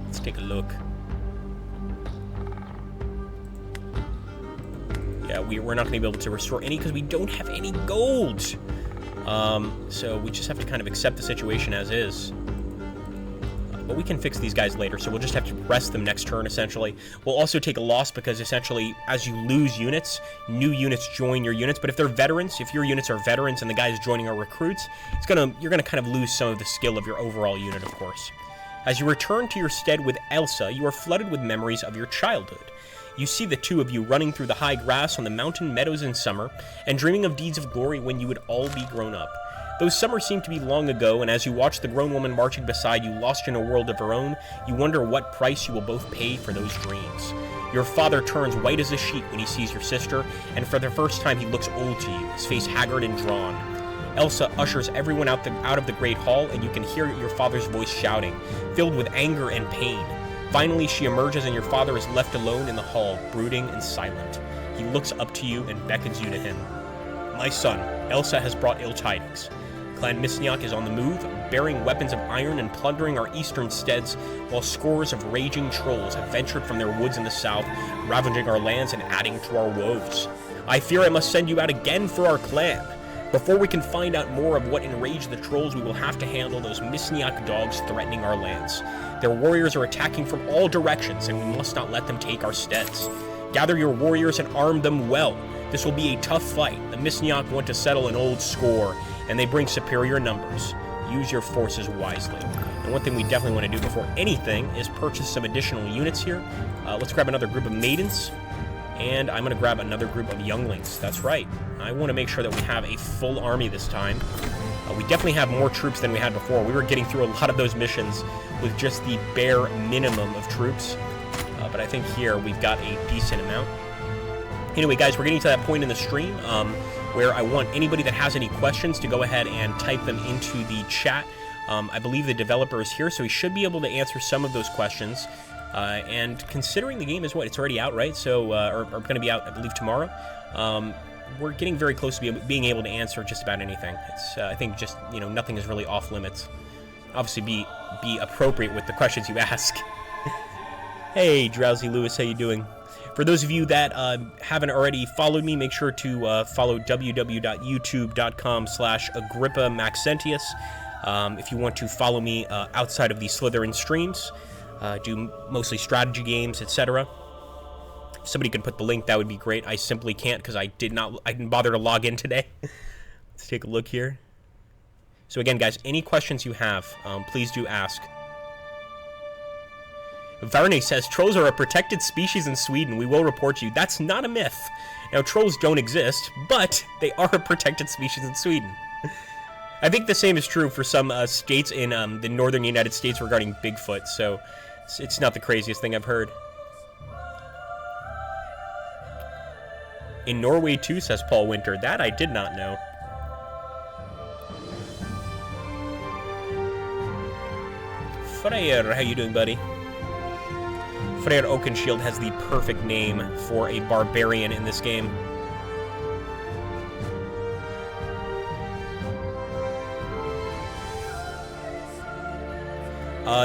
Let's take a look. Yeah, we're not going to be able to restore any because we don't have any gold. So we just have to kind of accept the situation as is. But we can fix these guys later, so we'll just have to rest them next turn, essentially. We'll also take a loss because, essentially, as you lose units, new units join your units. But if they're veterans, if your units are veterans and the guys joining are recruits, you're gonna kind of lose some of the skill of your overall unit, of course. As you return to your stead with Elsa, you are flooded with memories of your childhood. You see the two of you running through the high grass on the mountain meadows in summer, and dreaming of deeds of glory when you would all be grown up. Those summers seem to be long ago, and as you watch the grown woman marching beside you, lost in a world of her own, you wonder what price you will both pay for those dreams. Your father turns white as a sheet when he sees your sister, and for the first time he looks old to you, his face haggard and drawn. Elsa ushers everyone out of the great hall, and you can hear your father's voice shouting, filled with anger and pain. Finally, she emerges, and your father is left alone in the hall, brooding and silent. He looks up to you and beckons you to him. My son, Elsa has brought ill tidings. Clan Misniak is on the move, bearing weapons of iron and plundering our eastern steads, while scores of raging trolls have ventured from their woods in the south, ravaging our lands and adding to our woes. I fear I must send you out again for our clan. Before we can find out more of what enraged the trolls, we will have to handle those Misniak dogs threatening our lands. Their warriors are attacking from all directions, and we must not let them take our steads. Gather your warriors and arm them well. This will be a tough fight. The Misniak want to settle an old score, and they bring superior numbers. Use your forces wisely. And one thing we definitely want to do before anything is purchase some additional units here. Let's grab another group of maidens, and I'm going to grab another group of younglings. That's right. I want to make sure that we have a full army this time. We definitely have more troops than we had before. We were getting through a lot of those missions with just the bare minimum of troops. But I think here we've got a decent amount. Anyway, guys, we're getting to that point in the stream where I want anybody that has any questions to go ahead and type them into the chat. I believe the developer is here, so he should be able to answer some of those questions. And considering the game is it's already out, right? So, or going to be out, I believe, tomorrow. We're getting very close to being able to answer just about anything. It's, I think, just nothing is really off limits. Obviously, be appropriate with the questions you ask. Hey, Drowsy Lewis, how you doing? For those of you that haven't already followed me, make sure to follow www.youtube.com/Agrippa Maxentius. If you want to follow me outside of the Slytherin streams, do mostly strategy games, etc. If somebody could put the link, that would be great. I simply can't because I didn't bother to log in today. Let's take a look here. So again, guys, any questions you have, please do ask. Varney says, trolls are a protected species in Sweden. We will report you. That's not a myth. Now, trolls don't exist, but they are a protected species in Sweden. I think the same is true for some states in the northern United States regarding Bigfoot, so it's not the craziest thing I've heard. In Norway, too, says Paul Winter. That I did not know. Freyr, how you doing, buddy? Freyr Oakenshield has the perfect name for a barbarian in this game.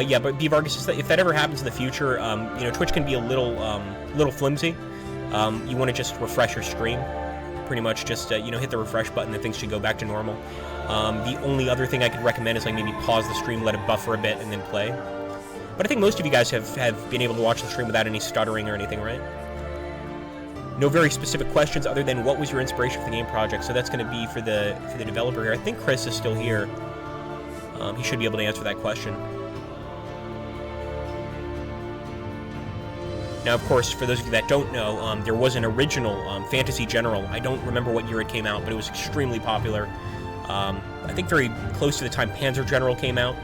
Yeah, but B. Vargas, if that ever happens in the future, Twitch can be a little flimsy. You want to just refresh your stream. Pretty much just, hit the refresh button and things should go back to normal. The only other thing I could recommend is maybe pause the stream, let it buffer a bit, and then play. But I think most of you guys have been able to watch the stream without any stuttering or anything, right? No very specific questions other than what was your inspiration for the game project. So that's going to be for the developer here. I think Chris is still here. He should be able to answer that question. Now, of course, for those of you that don't know, there was an original Fantasy General. I don't remember what year it came out, but it was extremely popular. I think very close to the time Panzer General came out.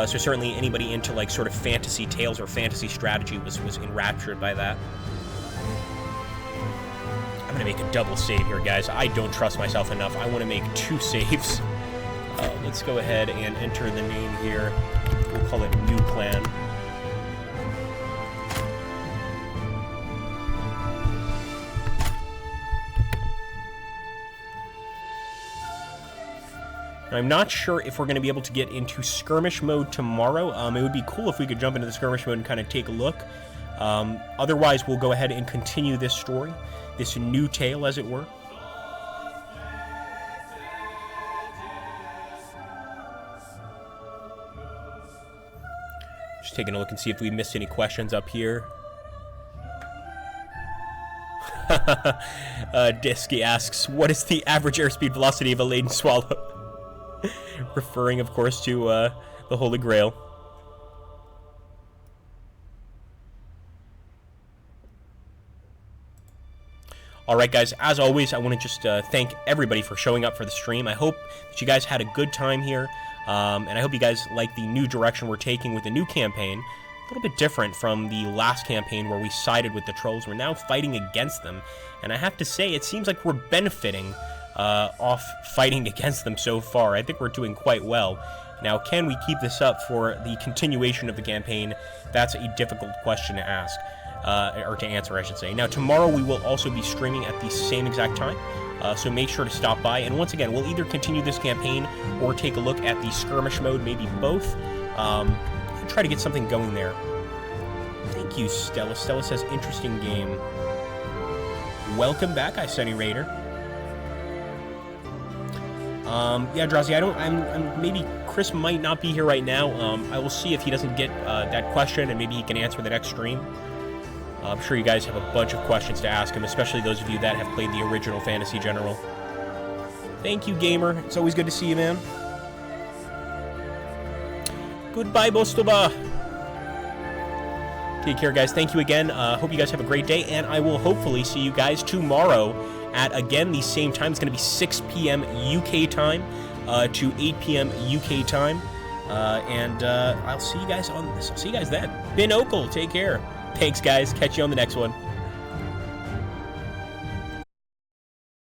So certainly anybody into sort of fantasy tales or fantasy strategy was enraptured by that. I'm going to make a double save here, guys. I don't trust myself enough. I want to make 2 saves. Let's go ahead and enter the name here. We'll call it New Clan. I'm not sure if we're going to be able to get into skirmish mode tomorrow. It would be cool if we could jump into the skirmish mode and kind of take a look. Otherwise, we'll go ahead and continue this story, this new tale, as it were. Just taking a look and see if we missed any questions up here. Disky asks, what is the average airspeed velocity of a laden swallow? Referring, of course, to the Holy Grail. Alright, guys, as always, I want to just thank everybody for showing up for the stream. I hope that you guys had a good time here, and I hope you guys like the new direction we're taking with the new campaign. A little bit different from the last campaign where we sided with the trolls. We're now fighting against them, and I have to say, it seems like we're benefiting off fighting against them so far. I think we're doing quite well. Now, can we keep this up for the continuation of the campaign? That's a difficult question to ask, or to answer, I should say. Now, tomorrow we will also be streaming at the same exact time, so make sure to stop by. And once again, we'll either continue this campaign or take a look at the skirmish mode, maybe both. Try to get something going there. Thank you, Stella. Stella says, interesting game. Welcome back, I Sunny Raider. Yeah, Drowsy, maybe Chris might not be here right now. I will see if he doesn't get that question, and maybe he can answer the next stream. I'm sure you guys have a bunch of questions to ask him, especially those of you that have played the original Fantasy General. Thank you, Gamer. It's always good to see you, man. Goodbye, Bostoba. Take care, guys. Thank you again. Hope you guys have a great day, and I will hopefully see you guys tomorrow at, again, the same time. It's going to be 6 p.m. UK time. to 8 p.m. UK time. And I'll see you guys then. Binocle, take care. Thanks, guys. Catch you on the next one.